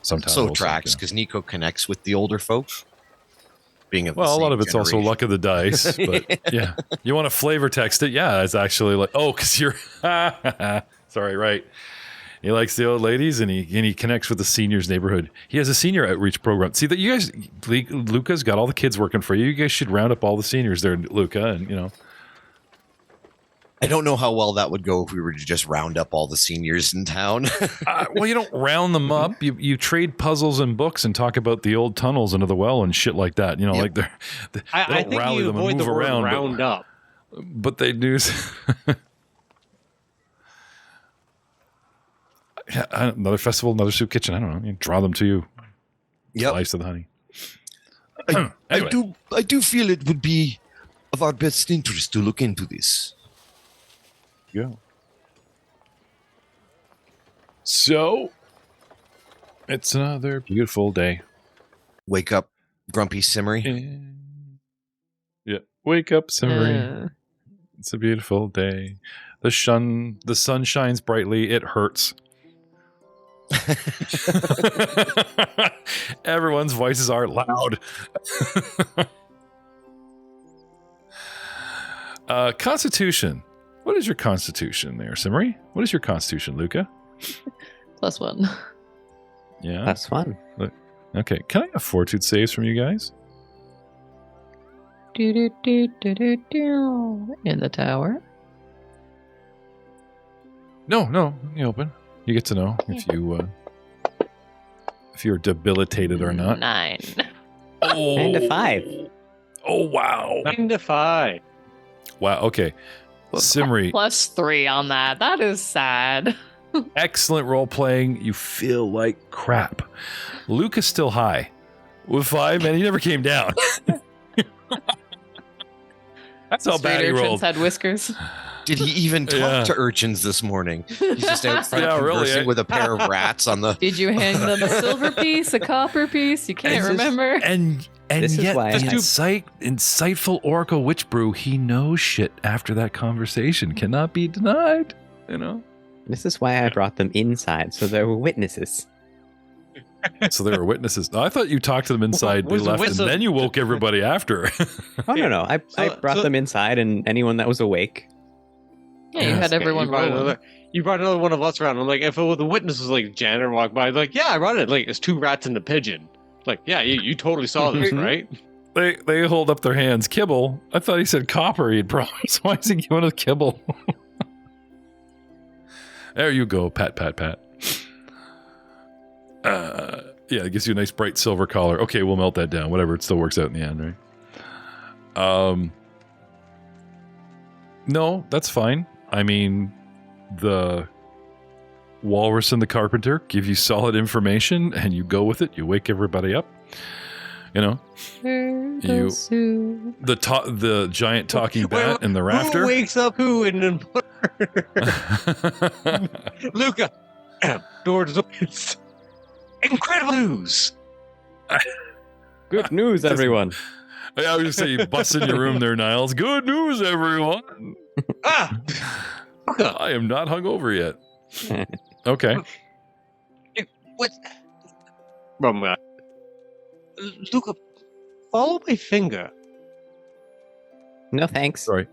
Sometimes so tracks, because Nico connects with the older folks. Being of a lot of it's also luck of the dice, but yeah. You want to flavor text it? Yeah, it's actually like, because you're... Sorry, right. He likes the old ladies, and he connects with the seniors neighborhood. He has a senior outreach program. See, that you guys, Luca's got all the kids working for you. You guys should round up all the seniors there, Luca, and I don't know how well that would go if we were to just round up all the seniors in town. Well, you don't round them up. You trade puzzles and books and talk about the old tunnels under the well and shit like that. Like they don't rally them and move around. Round up. But they do. Another festival, another soup kitchen. I don't know. You draw them to you. Yep. Slice of the honey. Anyway. I do feel it would be of our best interest to look into this. Yeah. So, it's another beautiful day. Wake up, grumpy Simmery. Yeah. Wake up, Simmery. It's a beautiful day. The sun shines brightly. It hurts. Everyone's voices are loud. Constitution. What is your constitution there, Simmery? What is your constitution, Luca? +1. Yeah. That's fun. Okay. Can I have fortitude saves from you guys? In the tower? No. You open. You get to know if you're debilitated or not. 9. Oh. 9 to 5. Oh, wow. 9 to 5. Wow. Okay. Simmery. +3 on that. That is sad. Excellent role playing. You feel like crap. Luca's still high. With 5, man, he never came down. That's how bad he rolled. Had whiskers. Did he even talk to urchins this morning? He's just out front conversing with a pair of rats on the... Did you hand them a silver piece, a copper piece? You can't remember. And yet, insightful Oracle Witch Brew, he knows shit after that conversation. Cannot be denied. This is why I brought them inside, so there were witnesses. So there were witnesses. I thought you talked to them inside, they left, and then you woke everybody after. Oh, no. I brought them inside, and anyone that was awake. Yeah, you had everyone rolling. You brought another one of us around. I'm like, if the witness was like janitor walked by, like, yeah, I brought it. Like, it's 2 rats and a pigeon. Like, yeah, you totally saw this, right? They hold up their hands. Kibble. I thought he said copper. He'd promised. Why is he giving us kibble? There you go. Pat. Yeah, it gives you a nice bright silver collar. Okay, we'll melt that down. Whatever. It still works out in the end, right? No, that's fine. I mean, the Walrus and the Carpenter give you solid information, and you go with it. You wake everybody up. You know, the giant talking bat in the rafter. Who wakes up who in the Luca, doors open. Incredible news! Good news, everyone. I was going to say, you bust in your room there, Niles. Good news, everyone. I am not hungover yet. Okay. What? Luca, follow my finger. No thanks. Sorry.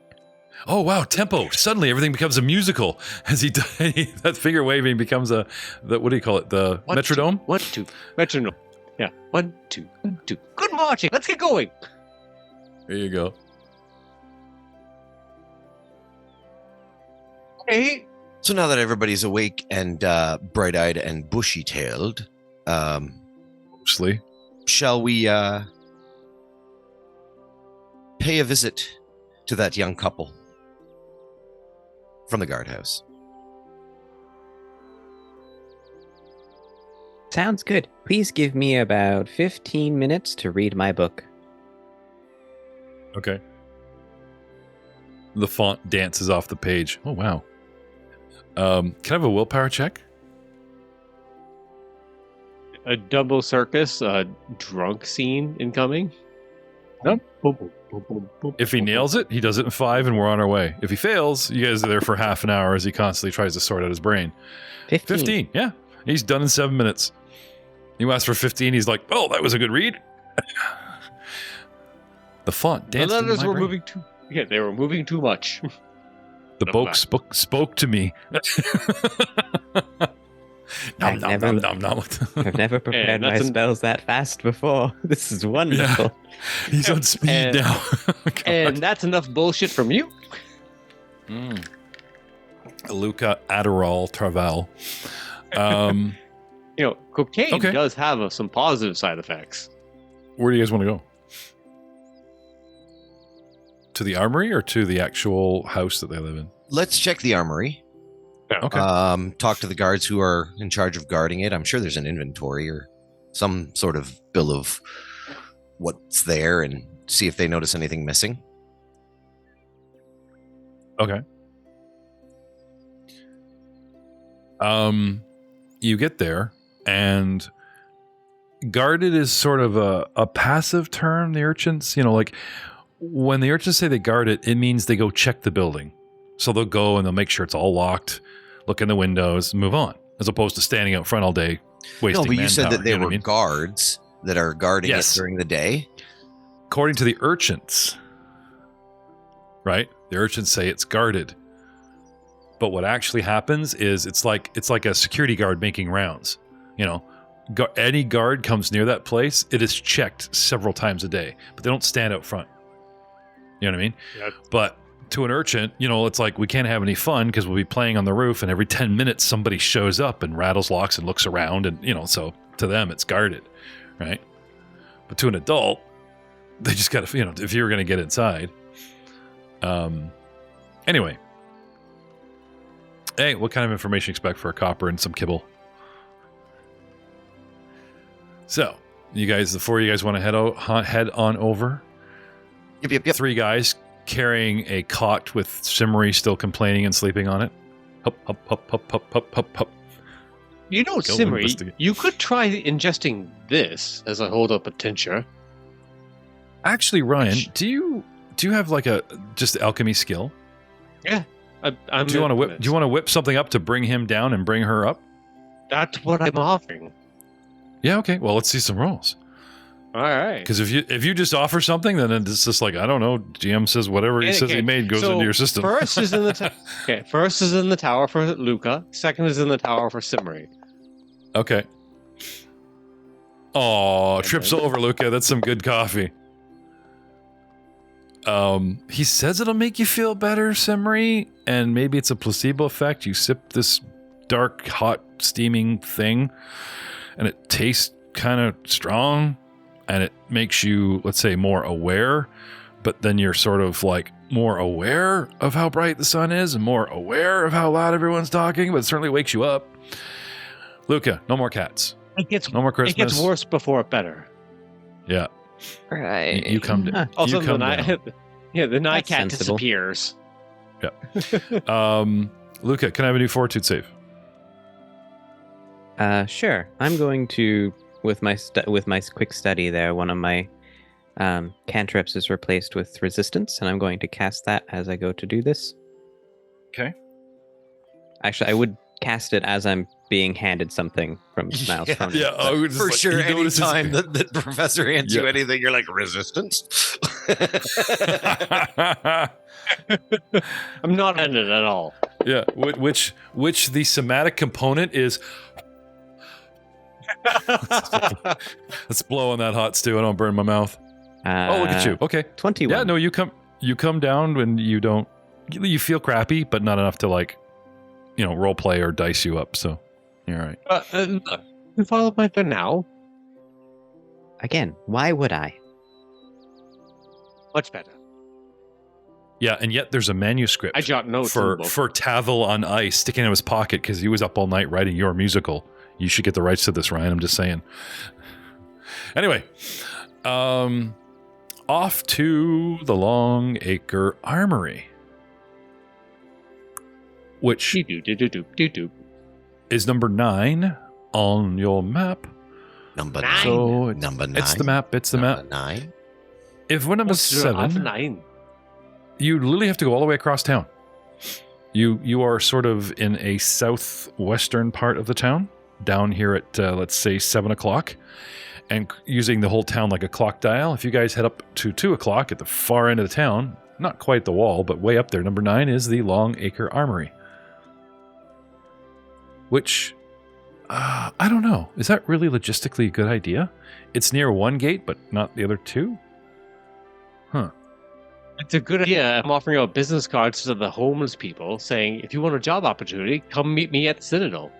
Oh, wow, tempo. Suddenly everything becomes a musical as that finger waving becomes what do you call it? The metronome? 1, 2. Metronome. Yeah. 1, 2, 1, 2. Good marching. Let's get going. There you go. Okay. So now that everybody's awake and bright-eyed and bushy-tailed, mostly, shall we pay a visit to that young couple from the guardhouse? Sounds good. Please give me about 15 minutes to read my book. Okay. The font dances off the page. Oh, wow. Can I have a willpower check? A double circus, drunk scene incoming. No. If he nails it, he does it in 5 and we're on our way. If he fails, you guys are there for half an hour as he constantly tries to sort out his brain. 15, yeah. He's done in 7 minutes. You asked for 15, he's like, oh, that was a good read. The font danced in my brain. moving too. Yeah, they were moving too much. The book spoke to me. I've never prepared my spells that fast before. This is wonderful. Yeah. He's on speed now. And that's enough bullshit from you. Luca Adderall Travel. Cocaine does have some positive side effects. Where do you guys want to go? To the armory or to the actual house that they live in? Let's check the armory. Okay. Talk to the guards who are in charge of guarding it. I'm sure there's an inventory or some sort of bill of what's there and see if they notice anything missing. Okay. You get there, and guarded is sort of a passive term. The urchins, like when the urchins say they guard it, it means they go check the building. So they'll go and they'll make sure it's all locked, look in the windows, move on, as opposed to standing out front all day wasting manpower. No, but you said that they were guards that are guarding it during the day. According to the urchins, right? The urchins say it's guarded. But what actually happens is it's like a security guard making rounds. Any guard comes near that place, it is checked several times a day, but they don't stand out front. You know what I mean? Yep. But to an urchin, it's like we can't have any fun because we'll be playing on the roof, and every 10 minutes somebody shows up and rattles locks and looks around, and so to them it's guarded, right? But to an adult, they just got to, if you were going to get inside. Anyway. Hey, what kind of information you expect for a copper and some kibble? So, the 4 of you guys want to head on over? Yep. 3 guys carrying a cot with Simmery still complaining and sleeping on it. Hup, hup, hup, hup, hup, hup, hup, hup. Simmery, you could try ingesting this as I hold up a tincture. Actually, Ryan, do you have like just alchemy skill? Yeah. Do you want to whip something up to bring him down and bring her up? That's what I'm offering. Yeah, okay. Well, let's see some rolls. All right. Because if you just offer something, then it's just like, I don't know, GM says whatever he says he made goes into your system. First is in the First is in the tower for Luca. Second is in the tower for Simmery. Okay. Oh, trips over, Luca. That's some good coffee. He says it'll make you feel better, Simmery, and maybe it's a placebo effect. You sip this dark, hot, steaming thing, and it tastes kind of strong, and it makes you, let's say, more aware, but then you're sort of like more aware of how bright the sun is and more aware of how loud everyone's talking, but it certainly wakes you up. Luca, no more cats. No more Christmas. It gets worse before better. Yeah. Right. You come down. Also, the night cat disappears. Yeah. Luca, can I have a new fortitude save? Sure. I'm going to with my quick study there. One of my cantrips is replaced with resistance, and I'm going to cast that as I go to do this. Okay. Actually, I would cast it as I'm being handed something from Miles. Yeah, for sure. Any time that Professor hands you anything, you're like, resistance? I'm not in it at all. Yeah, which the somatic component is. Let's blow on that hot stew. I don't burn my mouth. Oh, look at you. Okay. 21. Yeah, no, you come down when you don't. You feel crappy, but not enough to role play or dice you up. So you're all right. You follow my for now. Again, why would I? Much better. Yeah, and yet there's a manuscript I jot notes for Tavel on Ice sticking in his pocket because he was up all night writing your musical. You should get the rights to this, Ryan. I'm just saying. Anyway, off to the Long Acre Armory, which is number 9 on your map. Number 9. So number 9. It's the map. It's the number map. 9. If we're number 7, 9. You literally have to go all the way across town. You are sort of in a southwestern part of the town, down here at let's say 7 o'clock, and using the whole town like a clock dial. If you guys head up to 2 o'clock at the far end of the town, not quite the wall, but way up there, number 9 is the Long Acre Armory. Which, I don't know. Is that really logistically a good idea? It's near one gate, but not the other two? Huh. It's a good idea. I'm offering out business cards to the homeless people saying, if you want a job opportunity, come meet me at the Citadel.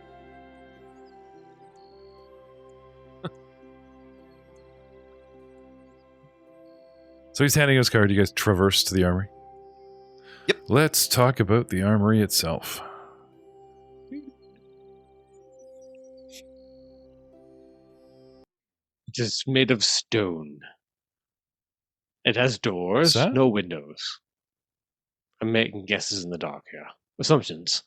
So he's handing his card. You guys traverse to the armory? Yep. Let's talk about the armory itself. It is made of stone. It has doors, no windows. I'm making guesses in the dark here. Assumptions.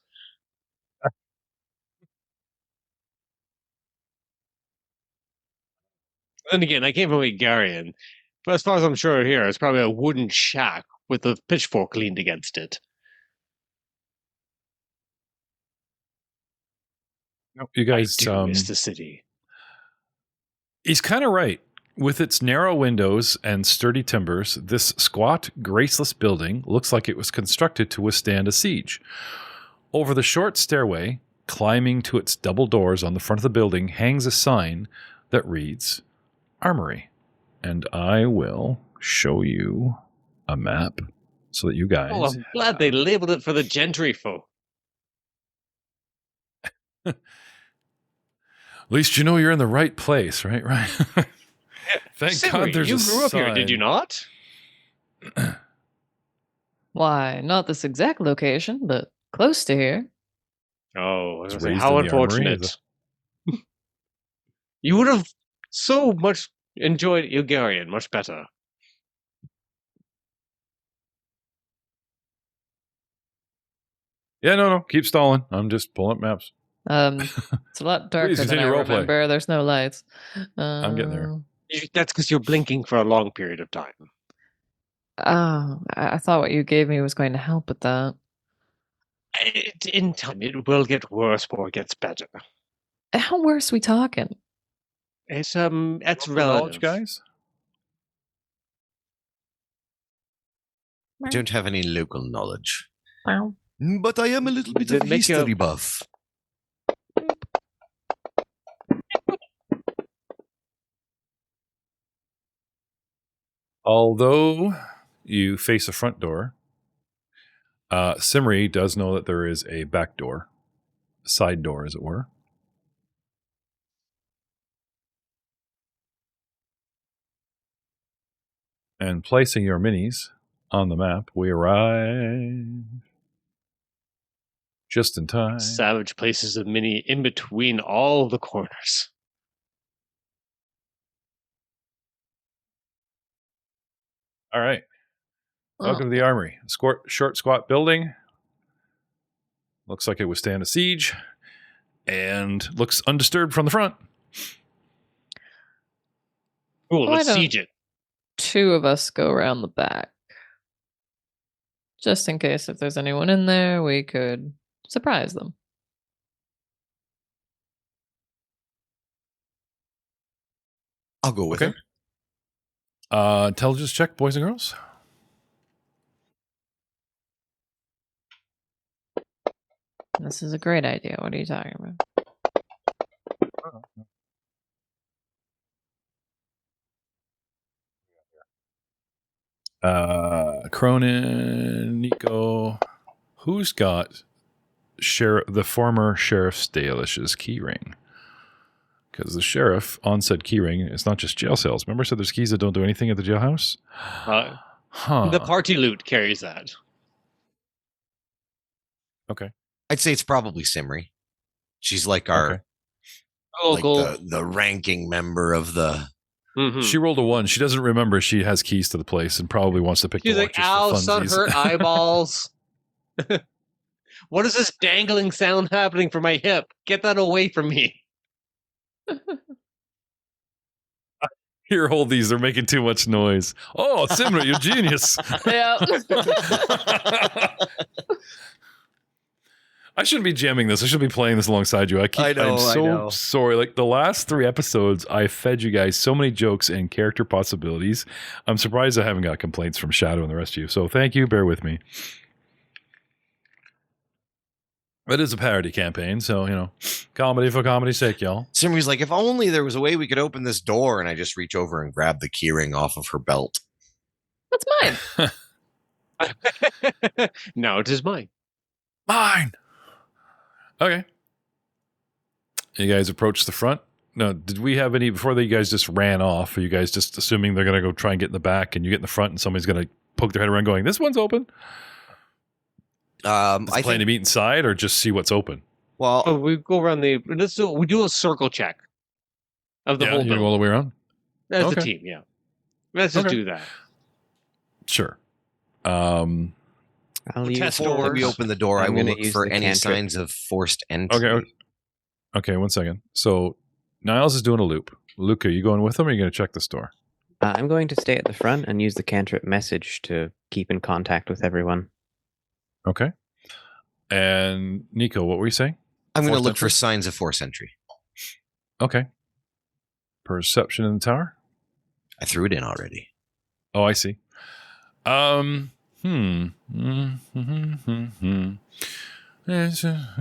Then again, I came from Igarian, but as far as I'm sure here, it's probably a wooden shack with a pitchfork leaned against it. You guys miss the city. He's kind of right. With its narrow windows and sturdy timbers, this squat, graceless building looks like it was constructed to withstand a siege. Over the short stairway, climbing to its double doors on the front of the building, hangs a sign that reads, Armory. And I will show you a map so that you guys... Oh, I'm glad they labeled it for the gentry folk. At least you know you're in the right place, right? Right. Thank God there's you a grew up sign. here, did you not? Why, not this exact location, but close to here. Oh, how unfortunate. You would have so much enjoyed Ilgarian, much better. Yeah, no, keep stalling. I'm just pulling up maps. It's a lot darker than I remember. There's no lights. I'm getting there. That's because you're blinking for a long period of time. Oh, I thought what you gave me was going to help with that. In time, it will get worse before it gets better. How worse we talking? It's relative, guys. I don't have any local knowledge. Wow. But I am a little bit of a history buff. Although you face a front door, Simri does know that there is a back door, side door, as it were. And placing your minis on the map, we arrive Just in time. Savage places of mini in between all the corners. All right. Welcome to the armory. Short, squat building. Looks like it would stand a siege. And looks undisturbed from the front. Cool, let's siege it. 2 of us go around the back. Just in case if there's anyone in there, we could surprise them. I'll go with it. Intelligence check, boys and girls. This is a great idea. What are you talking about? Cronin, Nico. Who's got the former Sheriff Stalish's keyring? Because the sheriff on said keyring is not just jail cells. Remember I said there's keys that don't do anything at the jailhouse? The party loot carries that. Okay. I'd say it's probably Simri. She's like our the ranking member of the. Mm-hmm. She rolled a 1. She doesn't remember she has keys to the place and probably wants to pick the watches. She's like, ow, son, hurt eyeballs. What is this dangling sound happening from my hip? Get that away from me. Here, hold these. They're making too much noise. Oh, Simra, you're genius. Yeah. I shouldn't be jamming this. I should be playing this alongside you. I'm so sorry. Like the last 3 episodes, I fed you guys so many jokes and character possibilities. I'm surprised I haven't got complaints from Shadow and the rest of you. So thank you. Bear with me. It is a parody campaign, so, comedy for comedy's sake, y'all. Simri's like, if only there was a way we could open this door, and I just reach over and grab the keyring off of her belt. That's mine. No, it is mine. Mine! Okay. You guys approach the front. No, did we have any, before you guys just ran off, are you guys just assuming they're going to go try and get in the back, and you get in the front, and somebody's going to poke their head around going, this one's open? I plan to meet inside or just see what's open? Well, we go around we do a circle check of the whole building. You go all the way around? As the team, yeah. Let's just do that. Sure. Before we open the door, I will look for any signs of forced entry. Okay, 1 second. So Niles is doing a loop. Luca, you going with him or are you going to check this door? I'm going to stay at the front and use the cantrip message to keep in contact with everyone. Okay. And Nico, what were you saying? I'm going to look for signs of force entry. Okay. Perception in the tower? I threw it in already. Oh, I see.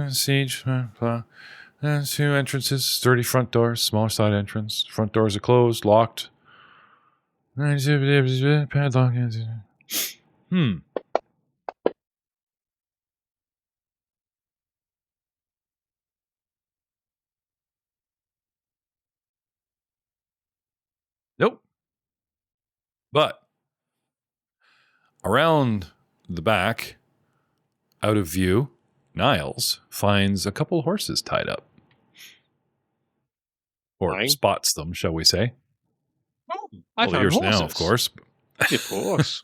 Siege. There's 2 entrances, sturdy front doors, smaller side entrance. Front doors are closed, locked. Padlock. Nope. But around the back, out of view, Niles finds a couple horses tied up. Or spots them, shall we say. Oh, I found horses. Now, of course. Of course.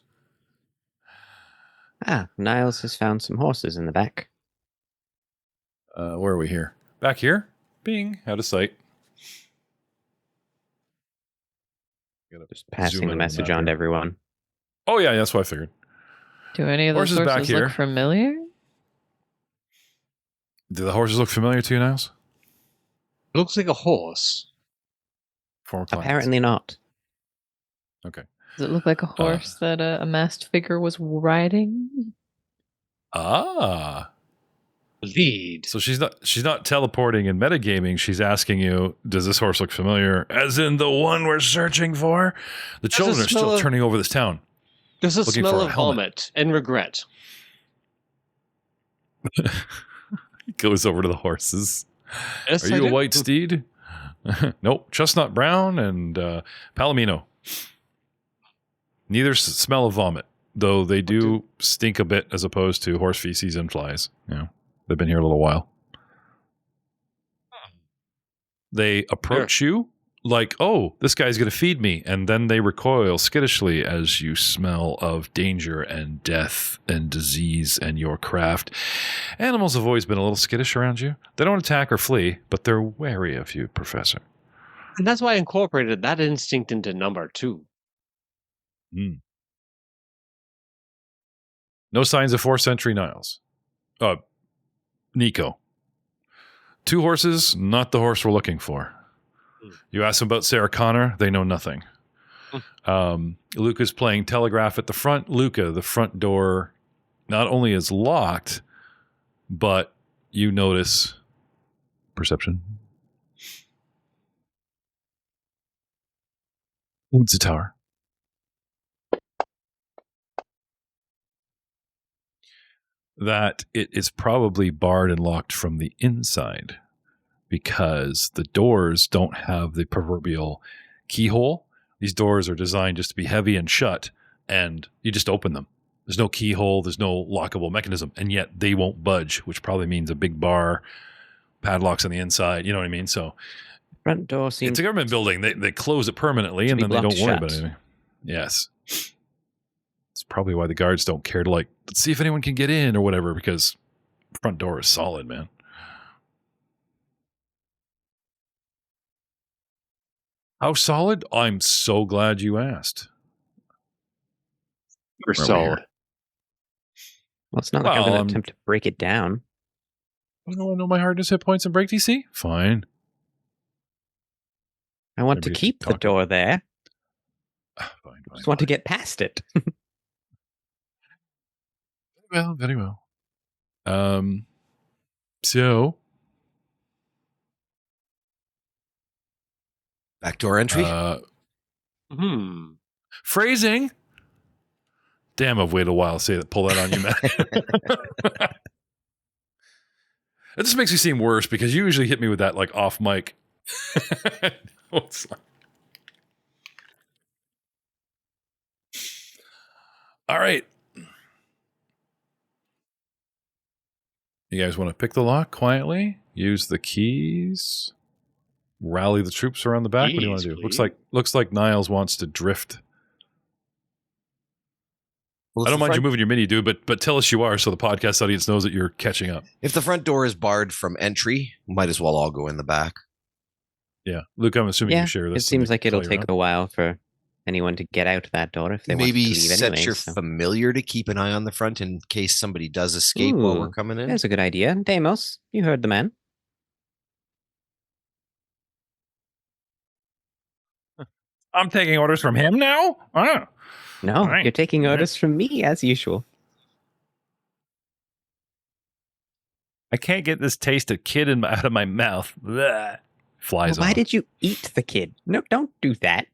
Niles has found some horses in the back. Where are we here? Back here? Bing, out of sight. Just passing the message on to everyone. Oh, yeah, that's what I figured. Do any of those horses back here look familiar? Do the horses look familiar to you, Niles? It looks like a horse. Apparently not. Okay. Does it look like a horse that a masked figure was riding? Lead. So she's not teleporting and metagaming. She's asking you, does this horse look familiar? As in the one we're searching for? The children are still turning over this town. There's a smell of vomit and regret. He goes over to the horses. Yes, are you a white steed? Nope. Chestnut brown and palomino. Neither smell of vomit, though they do stink a bit as opposed to horse feces and flies. They've been here a little while. They approach you like, oh, this guy's going to feed me. And then they recoil skittishly as you smell of danger and death and disease and your craft. Animals have always been a little skittish around you. They don't attack or flee, but they're wary of you, Professor. And that's why I incorporated that instinct into number 2. No signs of 4th century Niles. Nico. 2 horses, not the horse we're looking for. You ask them about Sarah Connor, they know nothing. Luca's playing telegraph at the front. Luca, the front door not only is locked, but you notice perception. What's the tower? That it is probably barred and locked from the inside because the doors don't have the proverbial keyhole. These doors are designed just to be heavy and shut, and you just open them. There's no keyhole, there's no lockable mechanism, and yet they won't budge, which probably means a big bar, padlocks on the inside, you know what I mean? So front door seems... It's a government building. They close it permanently, and then they don't worry about anything. Yes. It's probably why the guards don't care to, like, let's see if anyone can get in or whatever, because front door is solid, man. How solid? I'm so glad you asked. We're solid. Well, it's not like I'm going to attempt to break it down. I know my hardness, hit points, and break DC? Fine. I want to keep the door there. Fine. Just want to get past it. Well, very well. So backdoor entry. Phrasing. Damn, I've waited a while to pull that on you, man. It just makes me seem worse because you usually hit me with that like off mic. All right. You guys want to pick the lock quietly? Use the keys? Rally the troops around the back? What do you want to do? Looks like Niles wants to drift. Well, I don't mind you moving your mini, dude, but tell us you are so the podcast audience knows that you're catching up. If the front door is barred from entry, might as well all go in the back. Yeah. Luke, I'm assuming you share this. It seems like it'll take a while for anyone to get out that door if they want to leave anyway. Maybe set your familiar to keep an eye on the front in case somebody does escape while we're coming in. That's a good idea. Deimos, you heard the man. I'm taking orders from him now? No, right. You're taking orders from me as usual. I can't get this taste of kid out of my mouth. Blah. Flies off. Why did you eat the kid? No, don't do that.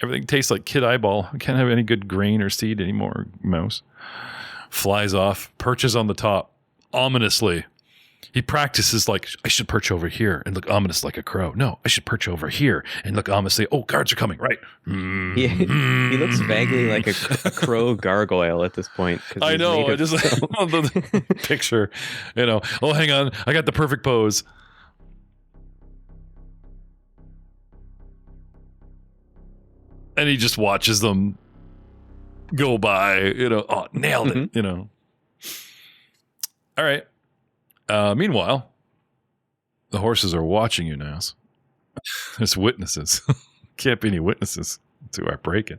Everything tastes like kid eyeball. I can't have any good grain or seed anymore, mouse. Flies off, perches on the top, ominously. He practices like, I should perch over here and look ominous like a crow. No, I should perch over here and look ominously. Oh, guards are coming, right? He looks vaguely like a crow gargoyle at this point. I know. I just love the picture. Oh, hang on. I got the perfect pose. And he just watches them go by, oh, nailed it, All right. Meanwhile, the horses are watching you now. There's witnesses. Can't be any witnesses to our break-in.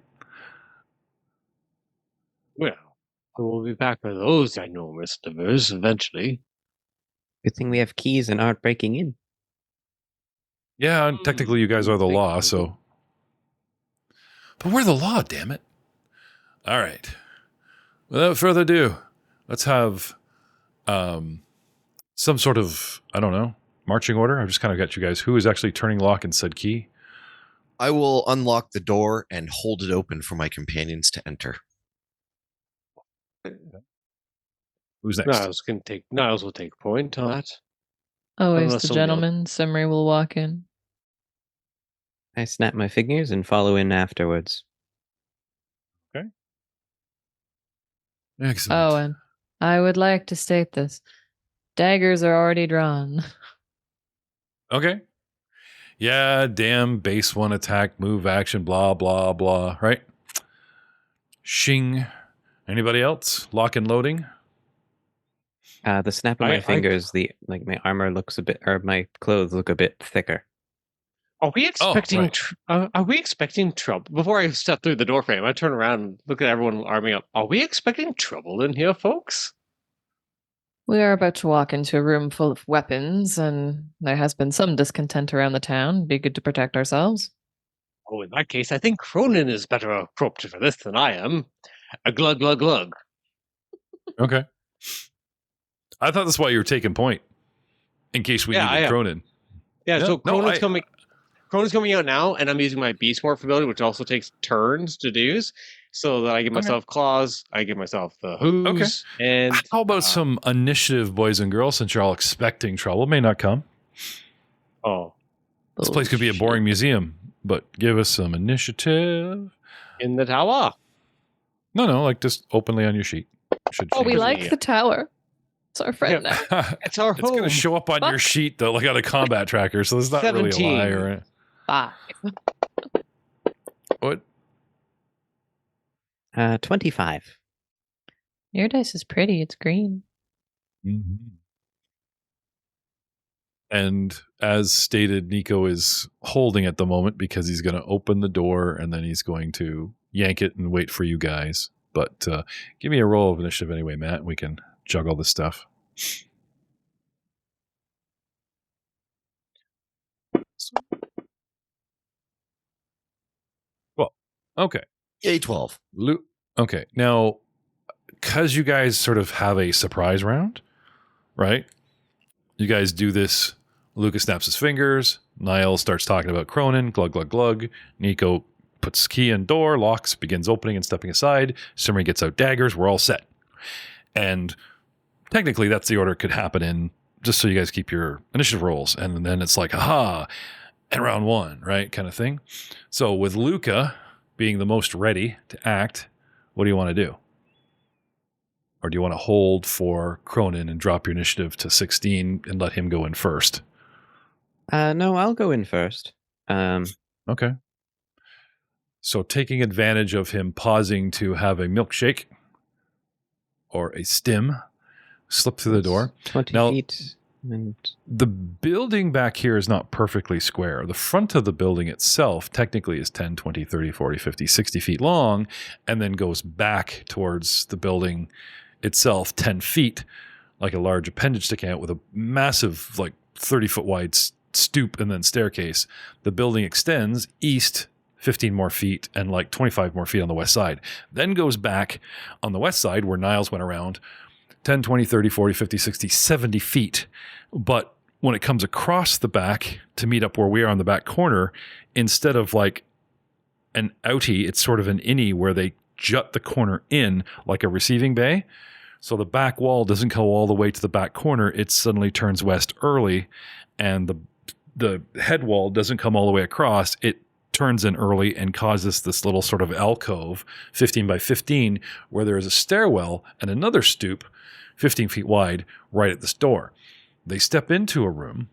Well, we'll be back with those enormous divers eventually. Good thing we have keys and aren't breaking in. Yeah, and technically you guys are the law, so... But we're the law, damn it. All right. Without further ado, let's have some sort of, I don't know, marching order. I've just kind of got you guys. Who is actually turning lock and said key? I will unlock the door and hold it open for my companions to enter. Who's next? Niles will take point on that. Always the gentleman. Simri will walk in. I snap my fingers and follow in afterwards. Okay. Excellent. Oh, and I would like to state this. Daggers are already drawn. Okay. Yeah, damn, base 1 attack, move, action, blah, blah, blah, right? Shing. Anybody else? Lock and loading? The snap of my fingers, my armor looks a bit, or my clothes look a bit thicker. Are we expecting? Are we expecting trouble? Before I step through the doorframe, I turn around and look at everyone arming up. Are we expecting trouble in here, folks? We are about to walk into a room full of weapons, and there has been some discontent around the town. It'd be good to protect ourselves. Oh, in that case, I think Cronin is better equipped for this than I am. A glug, glug, glug. Okay. I thought that's why you were taking point, in case we needed Cronin. Yeah, so Cronin's coming. Cronin's coming out now, and I'm using my Beast Morph ability, which also takes turns to do, so that I give myself claws, I give myself the hooves, and... How about some initiative, boys and girls, since you're all expecting trouble? May not come. Oh. This place could be a boring museum, but give us some initiative. In the tower? No, like just openly on your sheet. We like the tower. It's our friend now. It's our home. It's going to show up on your sheet, though, like on a combat tracker, so it's not 17. really a lie, or... 5. What? 25. Your dice is pretty. It's green. Mm-hmm. And as stated, Nico is holding at the moment because he's going to open the door and then he's going to yank it and wait for you guys. But give me a roll of initiative anyway, Matt. We can juggle this stuff. Well, okay. A12. Okay. Now, because you guys sort of have a surprise round, right? You guys do this. Lucas snaps his fingers. Niall starts talking about Cronin. Glug, glug, glug. Nico puts key in door, locks, begins opening and stepping aside. Simri gets out daggers. We're all set. And technically, that's the order it could happen in, just so you guys keep your initiative rolls. And then it's like, aha, and round 1, right? Kind of thing. So with Luca being the most ready to act, what do you want to do? Or do you want to hold for Cronin and drop your initiative to 16 and let him go in first? No, I'll go in first. Okay. So taking advantage of him pausing to have a milkshake or a stim, slip through the door. 20 now, feet. And... the building back here is not perfectly square. The front of the building itself technically is 10, 20, 30, 40, 50, 60 feet long, and then goes back towards the building itself 10 feet, like a large appendage sticking out with a massive, like 30-foot wide stoop and then staircase. The building extends east 15 more feet and like 25 more feet on the west side. Then goes back on the west side where Niles went around 10, 20, 30, 40, 50, 60, 70 feet. But when it comes across the back to meet up where we are on the back corner, instead of like an outie, it's sort of an innie where they jut the corner in like a receiving bay. So the back wall doesn't go all the way to the back corner. It suddenly turns west early, and the head wall doesn't come all the way across. It turns in early and causes this little sort of alcove, 15 by 15, where there is a stairwell and another stoop, 15 feet wide, right at this door. They step into a room,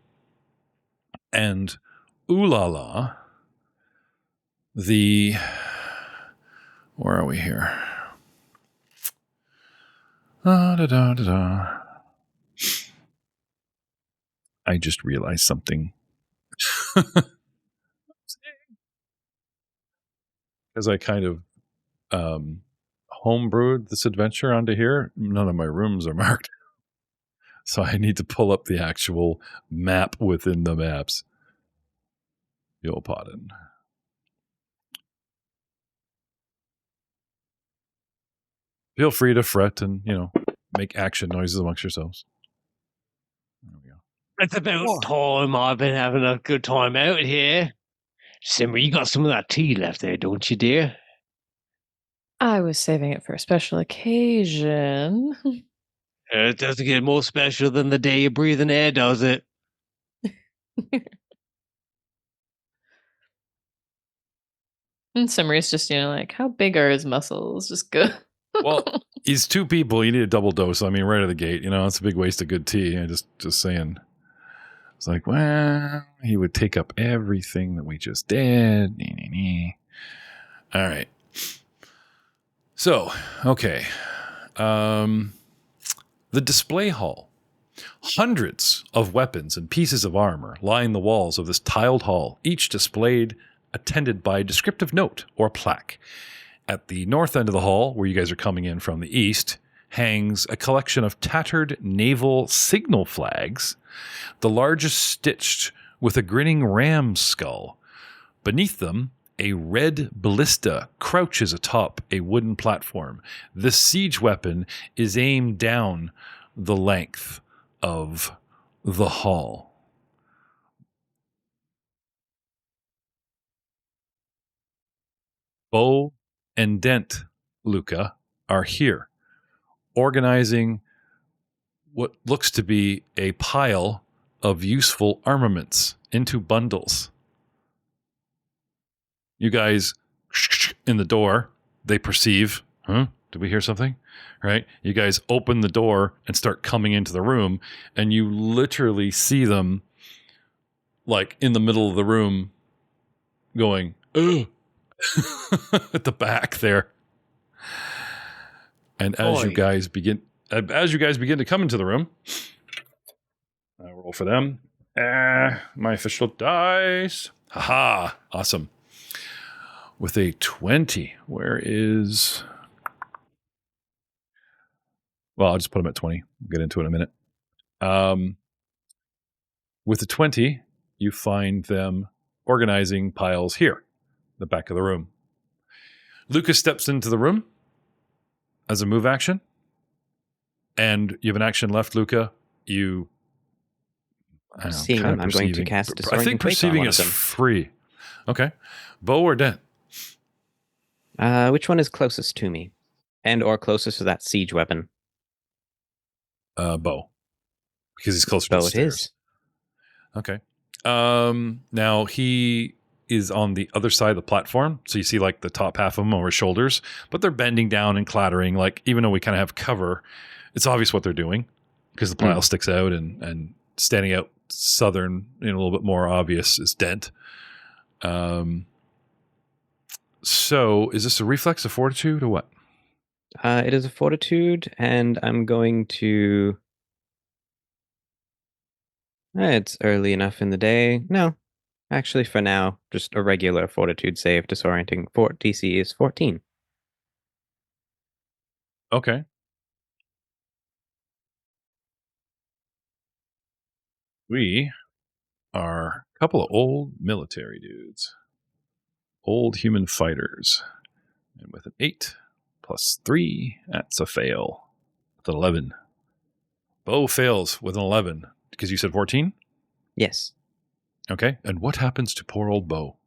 and ooh la la, where are we here? I just realized something. Because I kind of homebrewed this adventure onto here. None of my rooms are marked. So I need to pull up the actual map within the maps. You'll pardon. Feel free to fret and, make action noises amongst yourselves. There we go. It's about time I've been having a good time out here. Simmer, you got some of that tea left there, don't you, dear? I was saving it for a special occasion. It doesn't get more special than the day you breathe in air, does it? And Simri's just, like, how big are his muscles? Just good. Well, he's two people. You need a double dose. I mean, right out of the gate. It's a big waste of good tea. I just saying. It's like, well, he would take up everything that we just did. All right. So, okay. The display hall. Hundreds of weapons and pieces of armor line the walls of this tiled hall, each displayed, attended by a descriptive note or plaque. At the north end of the hall, where you guys are coming in from the east, hangs a collection of tattered naval signal flags, the largest stitched with a grinning ram's skull. Beneath them, a red ballista crouches atop a wooden platform. This siege weapon is aimed down the length of the hall. Bo and Dent, Luca, are here, organizing what looks to be a pile of useful armaments into bundles. You guys in the door, they perceive, did we hear something? Right? You guys open the door and start coming into the room, and you literally see them like in the middle of the room going, ugh, at the back there. And as you guys begin to come into the room, I roll for them. My official dice. Haha, awesome. With a 20, where is... Well, I'll just put them at 20. We'll get into it in a minute. With a 20, you find them organizing piles here, the back of the room. Lucas steps into the room as a move action, and you have an action left, Luca. I'm going to cast Disorienting I think perceiving is free. Okay. Bo or Dent? Which one is closest to me? And or closest to that siege weapon? Bo. Because he's closer to the stairs. It is. Okay. Now he is on the other side of the platform. So you see like the top half of them over his shoulders, but they're bending down and clattering. Like, even though we kind of have cover, it's obvious what they're doing because the pile sticks out, and standing out southern and a little bit more obvious is Dent. So is this a reflex, a fortitude, or what? It is a fortitude, and I'm going to... It's early enough in the day. No, actually, for now, just a regular fortitude save. Disorienting DC is 14. Okay. We are a couple of old military dudes. Old human fighters. And with an 8 plus 3, that's a fail. With an 11. Bo fails with an 11. Because you said 14? Yes. Okay. And what happens to poor old Bo?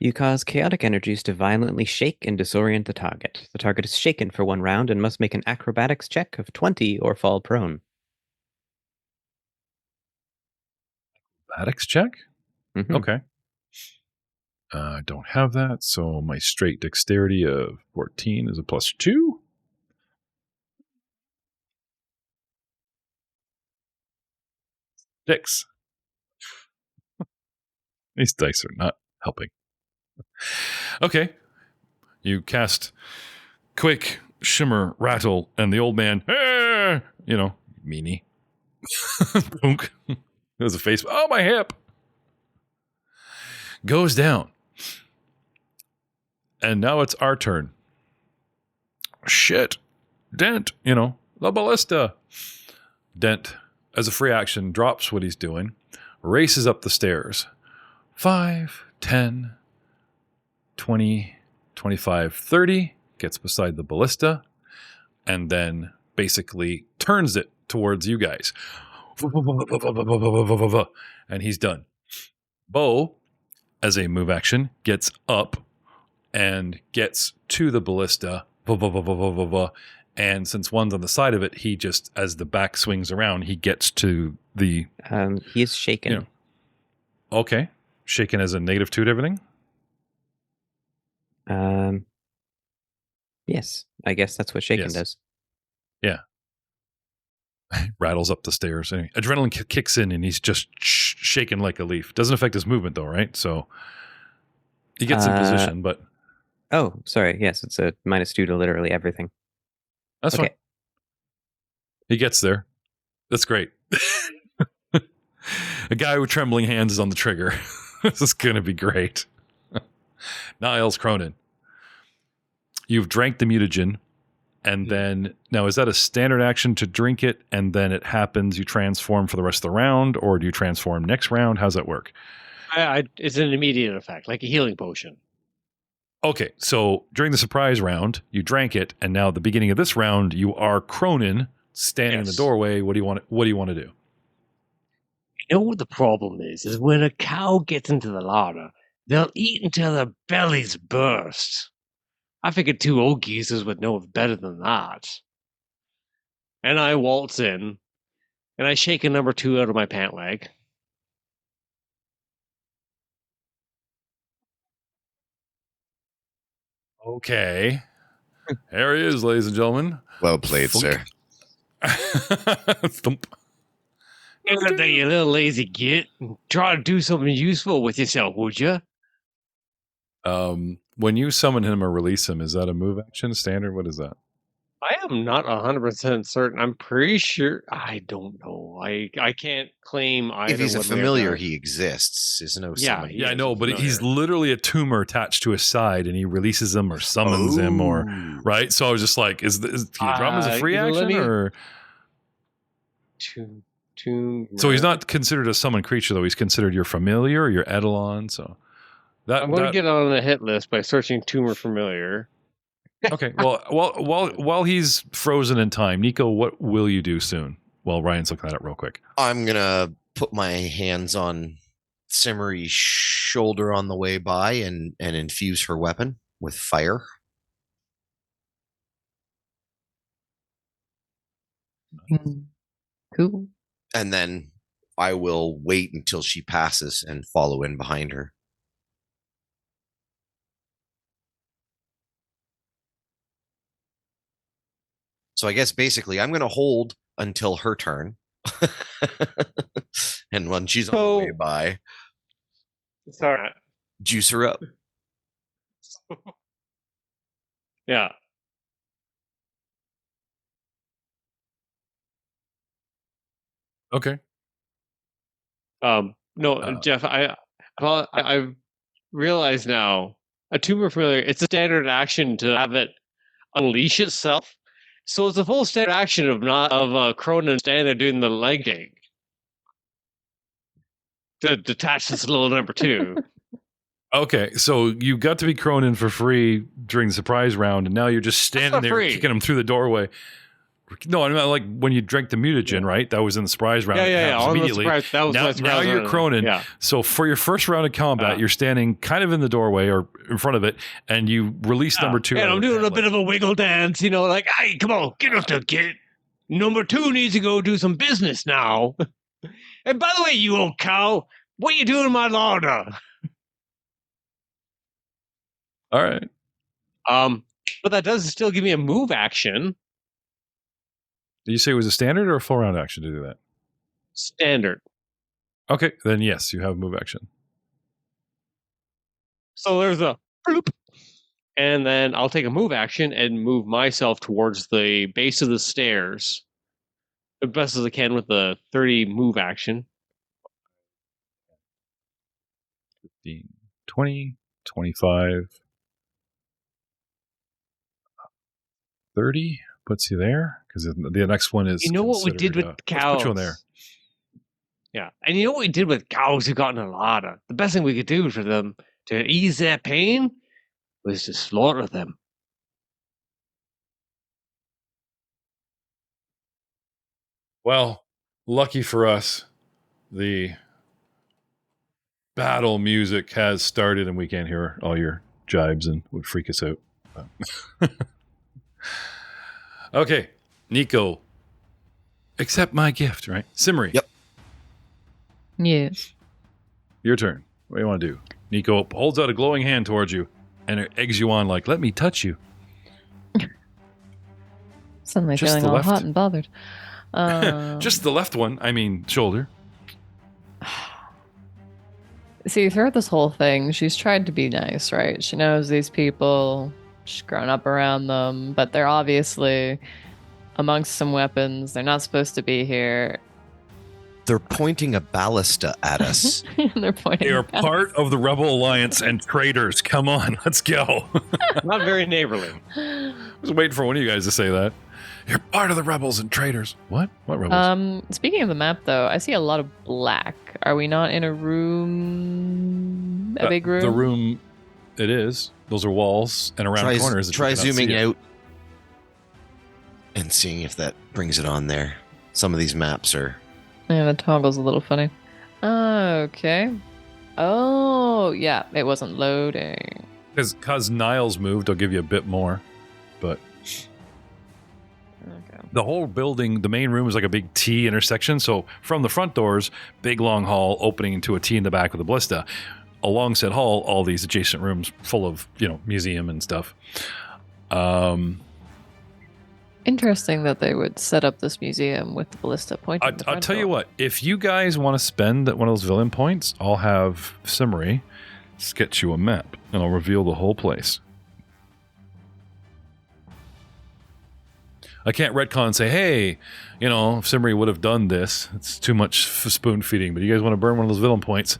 You cause chaotic energies to violently shake and disorient the target. The target is shaken for 1 round and must make an acrobatics check of 20 or fall prone. Acrobatics check? Mm-hmm. Okay. I don't have that, so my straight dexterity of 14 is a plus 2. Six. These dice are not helping. Okay. You cast Quake, Shimmer, Rattle, and the old man, meanie. Boonk. There's a face. Oh, my hip. Goes down. And now it's our turn. Shit. Dent, the ballista. Dent, as a free action, drops what he's doing, races up the stairs. 5, 10, 20, 25, 30, gets beside the ballista, and then basically turns it towards you guys. And he's done. Bo, as a move action, gets up and gets to the ballista. And since one's on the side of it, he just, as the back swings around, he gets to the... he is shaken. Okay. Shaken as a -2 to everything? Yes, I guess that's what shaking does. Yeah. Rattles up the stairs. Anyway, adrenaline kicks in, and he's just shaking like a leaf. Doesn't affect his movement, though, right? So he gets in position, but... Oh, sorry. Yes, it's a -2 to literally everything. That's fine. He gets there. That's great. A guy with trembling hands is on the trigger. This is going to be great. Niles Cronin. You've drank the mutagen, and then... Now, is that a standard action to drink it, and then it happens, you transform for the rest of the round, or do you transform next round? How's that work? It's an immediate effect, like a healing potion. Okay, so during the surprise round, you drank it, and now at the beginning of this round, you are Cronin, standing in the doorway. What do you want to do? You know what the problem is when a cow gets into the larder, they'll eat until their bellies burst. I figured 2 old geezers would know better than that. And I waltz in, and I shake a number 2 out of my pant leg. Okay. There he is, ladies and gentlemen. Well played, sir. Thump. Look at you little lazy git. Try to do something useful with yourself, would you? When you summon him or release him, is that a move action standard? What is that? I am not 100% certain. I'm pretty sure. I don't know. I can't claim either. If he's a familiar, he exists. There's no summon. Yeah, I know, but he's literally a tumor attached to his side, and he releases him or summons him, or right. So I was just like, can you drop him as a free action or? So he's not considered a summoned creature, though. He's considered your familiar or your eidolon. So I'm going to get on the hit list by searching tumor familiar. Okay. Well, while he's frozen in time, Nico, what will you do soon? While Ryan's looking at it real quick. I'm gonna put my hands on Simmery's shoulder on the way by and infuse her weapon with fire. Cool. And then I will wait until she passes and follow in behind her. So I guess basically I'm going to hold until her turn. And when she's on the way by, sorry, juice her up. Yeah. Okay. No, Jeff, I've realized now a tumor familiar, it's a standard action to have it unleash itself. So it's a full standard action of Cronin standing there doing the leg dig to detach this little number 2. Okay, so you got to be Cronin for free during the surprise round, and now you're just standing there kicking him through the doorway. No, I mean, like when you drank the mutagen, right? That was in the surprise round. Yeah. Immediately. Now you're Cronin. Yeah. So for your first round of combat, you're standing kind of in the doorway or in front of it, and you release number 2. And I'm doing a bit of a wiggle dance, like, hey, come on, get up there, kid. Number 2 needs to go do some business now. And by the way, you old cow, what are you doing in my larder? All right. But that does still give me a move action. Did you say it was a standard or a full round action to do that? Standard. Okay, then yes, you have move action. So there's a bloop. And then I'll take a move action and move myself towards the base of the stairs as best as I can with the 30 move action. 15, 20, 25, 30 puts you there. Because the next one is... You know what we did with cows? Put you on there. Yeah. And you know what we did with cows who got in a larder? The best thing we could do for them to ease their pain was to slaughter them. Well, lucky for us, the battle music has started and we can't hear all your jibes and would freak us out. Okay. Nico, accept my gift, right? Simmery. Yep. Yes. Your turn. What do you want to do? Nico holds out a glowing hand towards you and it eggs you on like, let me touch you. Suddenly Just feeling the all left. hot and bothered. Just the left one. I mean, shoulder. See, throughout this whole thing, she's tried to be nice, right? She knows these people. She's grown up around them, but they're obviously amongst some weapons. They're not supposed to be here. They're pointing a ballista at us. They're pointing. They are part of the Rebel Alliance and traitors. Come on, let's go. Not very neighborly. I was waiting for one of you guys to say that. You're part of the rebels and traitors. What? What rebels? Speaking of the map, though, I see a lot of black. Are we not in a room? A big room? The room, it is. Those are walls, and around corners. Try zooming out and seeing if that brings it on there. Some of these maps are... Yeah, the toggle's a little funny. Okay. Oh, yeah, it wasn't loading. Because Niles moved, I'll give you a bit more. But okay. The whole building, the main room is like a big T intersection. So from the front doors, big long hall opening into a T in the back with a ballista. Along said hall, all these adjacent rooms full of, museum and stuff. Interesting that they would set up this museum with the ballista pointing. I'll tell you what, if you guys want to spend one of those villain points, I'll have Simmery sketch you a map, and I'll reveal the whole place. I can't retcon and say, hey, if Simmery would have done this, it's too much spoon feeding, but you guys want to burn one of those villain points?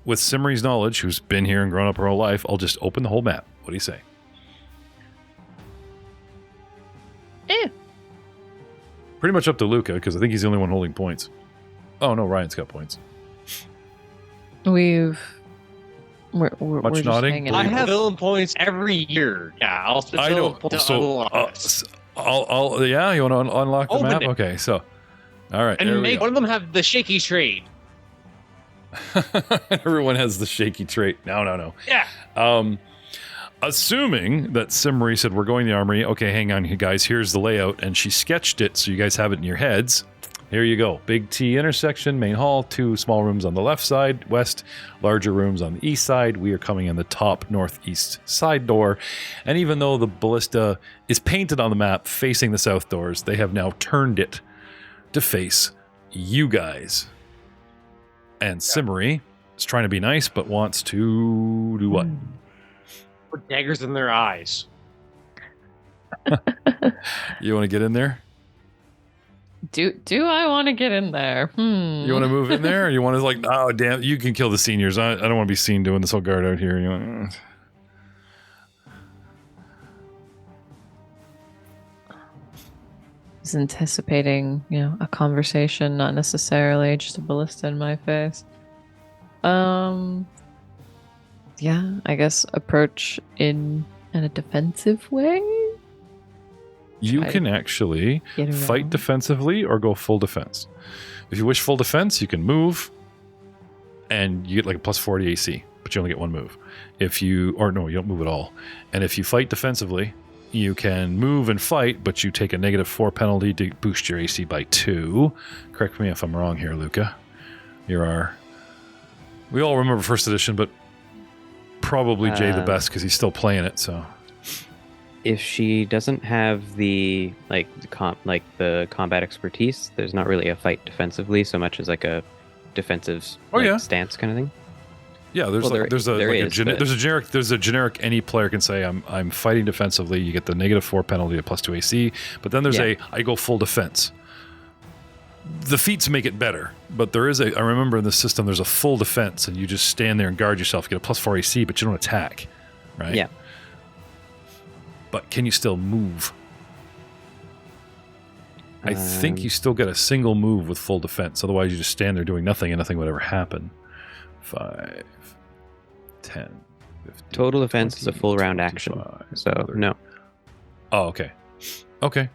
With Simmery's knowledge, who's been here and grown up her whole life, I'll just open the whole map. What do you say? Pretty much up to Luca, because I think he's the only one holding points. Oh, no, Ryan's got points. We're Much nodding? I have villain points every year. Yeah, I'll spend points. Yeah, you want to unlock the map? It. Okay, so, all right. And make one of them have the shaky trait. Everyone has the shaky trait. No. Yeah. Assuming that Simmery said, we're going to the armory. Okay, hang on, you guys. Here's the layout. And she sketched it so you guys have it in your heads. Here you go. Big T intersection, main hall, 2 small rooms on the left side, west, larger rooms on the east side. We are coming in the top northeast side door. And even though the ballista is painted on the map facing the south doors, they have now turned it to face you guys. And Simmery is trying to be nice, but wants to do what? Put daggers in their eyes. You want to get in there? Do I want to get in there? You want to move in there? Or you want to oh, damn, you can kill the seniors. I don't want to be seen doing this whole guard out here. He's anticipating, a conversation, not necessarily just a ballista in my face. Yeah, I guess approach in a defensive way. You can actually fight defensively or go full defense. If you wish full defense, you can move, and you get like a plus 40 AC, but you only get one move. You don't move at all. And if you fight defensively, you can move and fight, but you take a -4 penalty to boost your AC by 2. Correct me if I'm wrong here, Luca. We all remember first edition, but probably Jay the best because he's still playing it. So, if she doesn't have the the combat expertise, there's not really a fight defensively so much as like a defensive stance kind of thing. Yeah, there's a generic any player can say I'm fighting defensively. You get the -4 penalty at +2 AC, but then there's I go full defense. The feats make it better, but I remember in the system there's a full defense and you just stand there and guard yourself, get a +4 AC, but you don't attack, right? Yeah. But can you still move? I think you still get a single move with full defense, otherwise you just stand there doing nothing and nothing would ever happen. 5, 10, 15, total defense is a full round action, so 30. No. Oh, okay. Okay.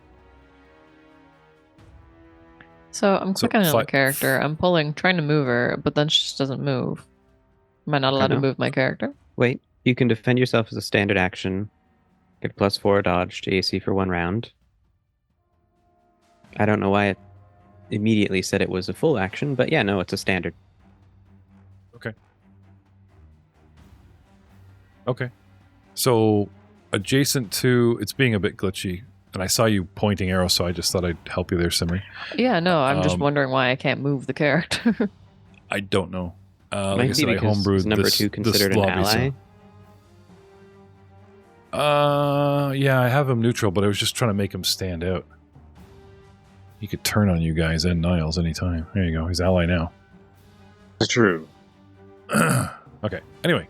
So I'm clicking on the character. I'm trying to move her, but then she just doesn't move. Am I not allowed to move my character? Wait, you can defend yourself as a standard action. Get +4 dodge to AC for 1 round. I don't know why it immediately said it was a full action, but yeah, no, it's a standard. Okay. So, adjacent to... It's being a bit glitchy. And I saw you pointing arrows, so I just thought I'd help you there, Simri. Yeah, no, I'm just wondering why I can't move the character. I don't know. Might be because is number 2 considered an ally? Yeah, I have him neutral, but I was just trying to make him stand out. He could turn on you guys and Niles anytime. There you go. He's ally now. It's true. Okay. Anyway.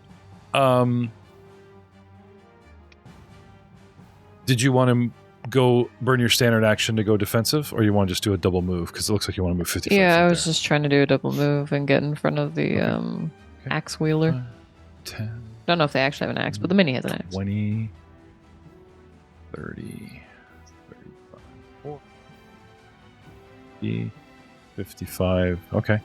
Did you want to go burn your standard action to go defensive, or you want to just do a double move? Because it looks like you want to move 55 Yeah, feet I was there. just trying to do a double move and get in front of the Okay. axe wheeler. 10. Don't know if they actually have an axe, but the mini has an axe. 20, 30, 35, 40, 55. Okay.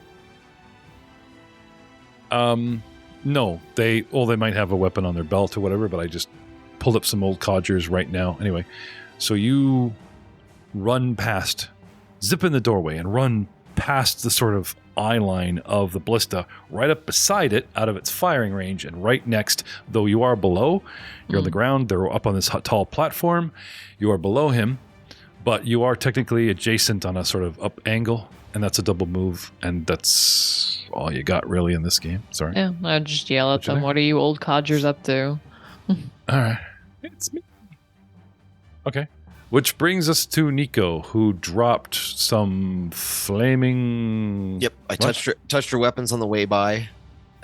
No, they might have a weapon on their belt or whatever, but I just pulled up some old codgers right now. Anyway, so you run past, zip in the doorway and run past the sort of eye line of the ballista, right up beside it, out of its firing range, and right next, though you are below, you're on the ground, they're up on this tall platform, you are below him, but you are technically adjacent on a sort of up angle, and that's a double move, and that's all you got really in this game. Sorry. Yeah, I'd just yell at them, what are you old codgers up to? Alright. It's me. Okay. Which brings us to Nico, who dropped some flaming... Yep, I touched her weapons on the way by,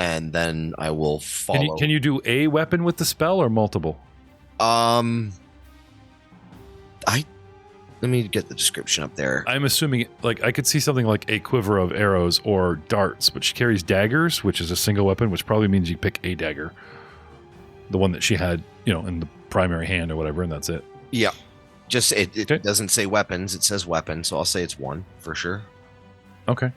and then I will follow. Can you do a weapon with the spell or multiple? Let me get the description up there. I'm assuming, like, I could see something like a quiver of arrows or darts, but she carries daggers, which is a single weapon, which probably means you pick a dagger. The one that she had, in the primary hand or whatever, and that's it. Yeah. Just, it Okay. doesn't say weapons, it says weapon, so I'll say it's one, for sure. Okay.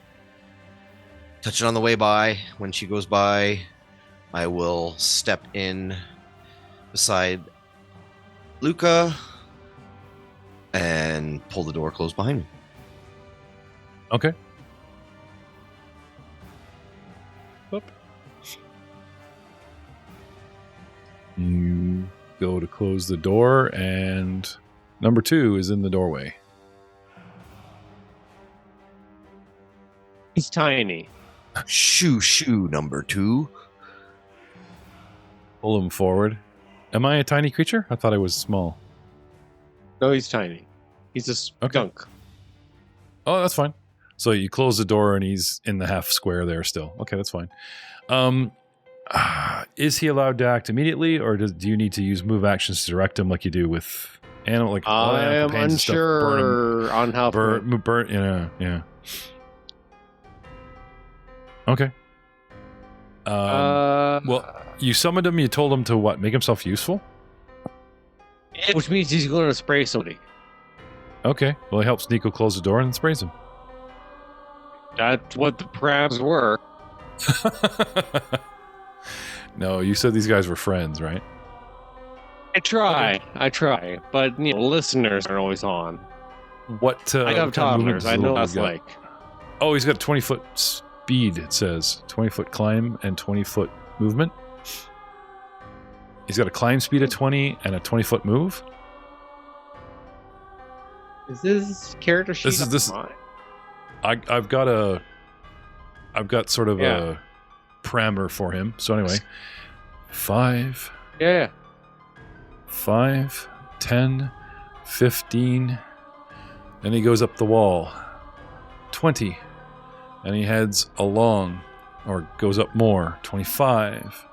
Touch it on the way by. When she goes by, I will step in beside Luca and pull the door closed behind me. Okay. Up. You go to close the door, and number 2 is in the doorway. He's tiny. Shoo, number 2. Pull him forward. Am I a tiny creature? I thought I was small. No, he's tiny. He's a skunk. Oh, that's fine. So you close the door, and he's in the half square there still. Okay, that's fine. Is he allowed to act immediately, or do you need to use move actions to direct him like you do with animal? Like I am unsure on how burn. Yeah. Okay. Well, you summoned him. You told him to what? Make himself useful. Which means he's going to spray somebody. Okay. Well, he helps Nico close the door and sprays him. That's what the parameters were. No, you said these guys were friends, right? I try, but listeners aren't always on. What? I have toddlers. I know what that's like. Oh, he's got 20-foot speed. It says 20-foot climb and 20-foot movement. He's got a climb speed of 20 and a 20-foot move. Is this character sheet? This. I've got sort of a parameter for him. So anyway, 5. Yeah. 5, 10, 15, and he goes up the wall. 20, and he heads along, or goes up more. 25,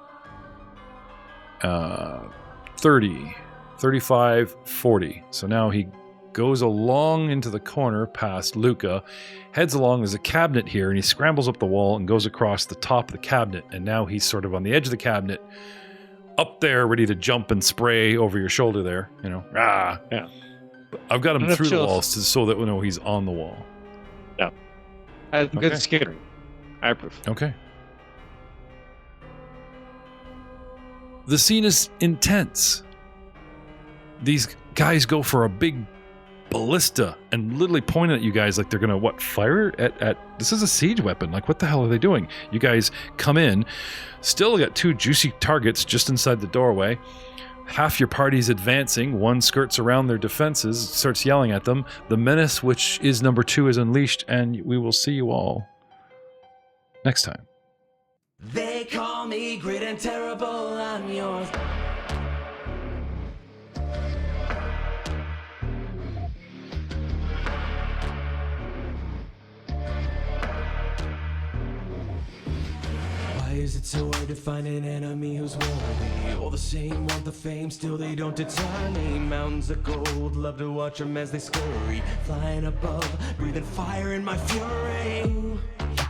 30, 35, 40. So now he goes along into the corner past Luca, heads along. There's a cabinet here, and he scrambles up the wall and goes across the top of the cabinet, and now he's sort of on the edge of the cabinet, up there, ready to jump and spray over your shoulder there. Yeah. I've got him through the walls so that we know he's on the wall. Yeah. Good skittering. I approve. Okay. The scene is intense. These guys go for a big ballista and literally point at you guys like they're gonna fire at this is a siege weapon. Like, what the hell are they doing? You guys come in, still got 2 juicy targets just inside the doorway. Half your party's advancing, one skirts around their defenses, starts yelling at them. The menace, which is number 2, is unleashed, and we will see you all next time. They call me great and terrible, I'm yours. Why is it so hard to find an enemy who's worthy? All the same want the fame, still they don't deter me. Mountains of gold, love to watch them as they scurry. Flying above, breathing fire in my fury. You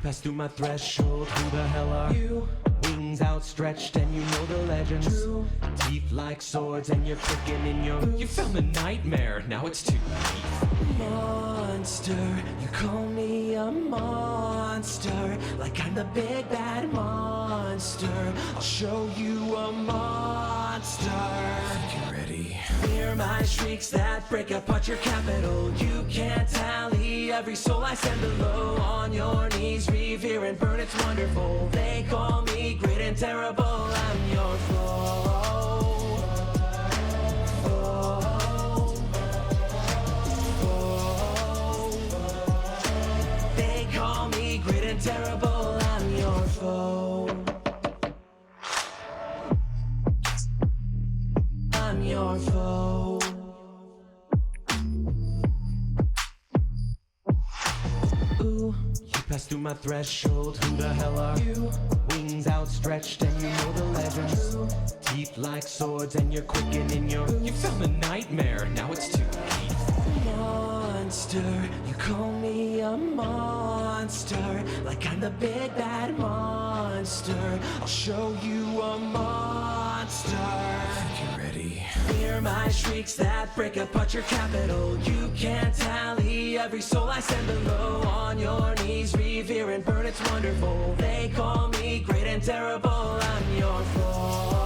pass through my threshold, who the hell are you? Wings outstretched and you know the legends. True. Teeth like swords and you're clicking in your... You found the nightmare, now it's too late. Monster, you call me a monster, like I'm the big bad monster. I'll show you a monster. Get ready. Hear my shrieks that break apart your capital. You can't tally every soul I send below. On your knees, revere and burn, it's wonderful. They call me great and terrible, I'm your foe. They call me great and terrible, I'm your foe. I'm your foe. Ooh, you pass through my threshold, who the hell are you? Wings outstretched and you know the legends. Teeth like swords and you're quickening your... You found the nightmare, now it's too late. Monster, you call me a monster, like I'm the big bad monster. I'll show you a monster. Get ready. Hear my shrieks that break apart your capital. You can't tally every soul I send below. On your knees, revere and burn, it's wonderful. They call me great and terrible, I'm your foe.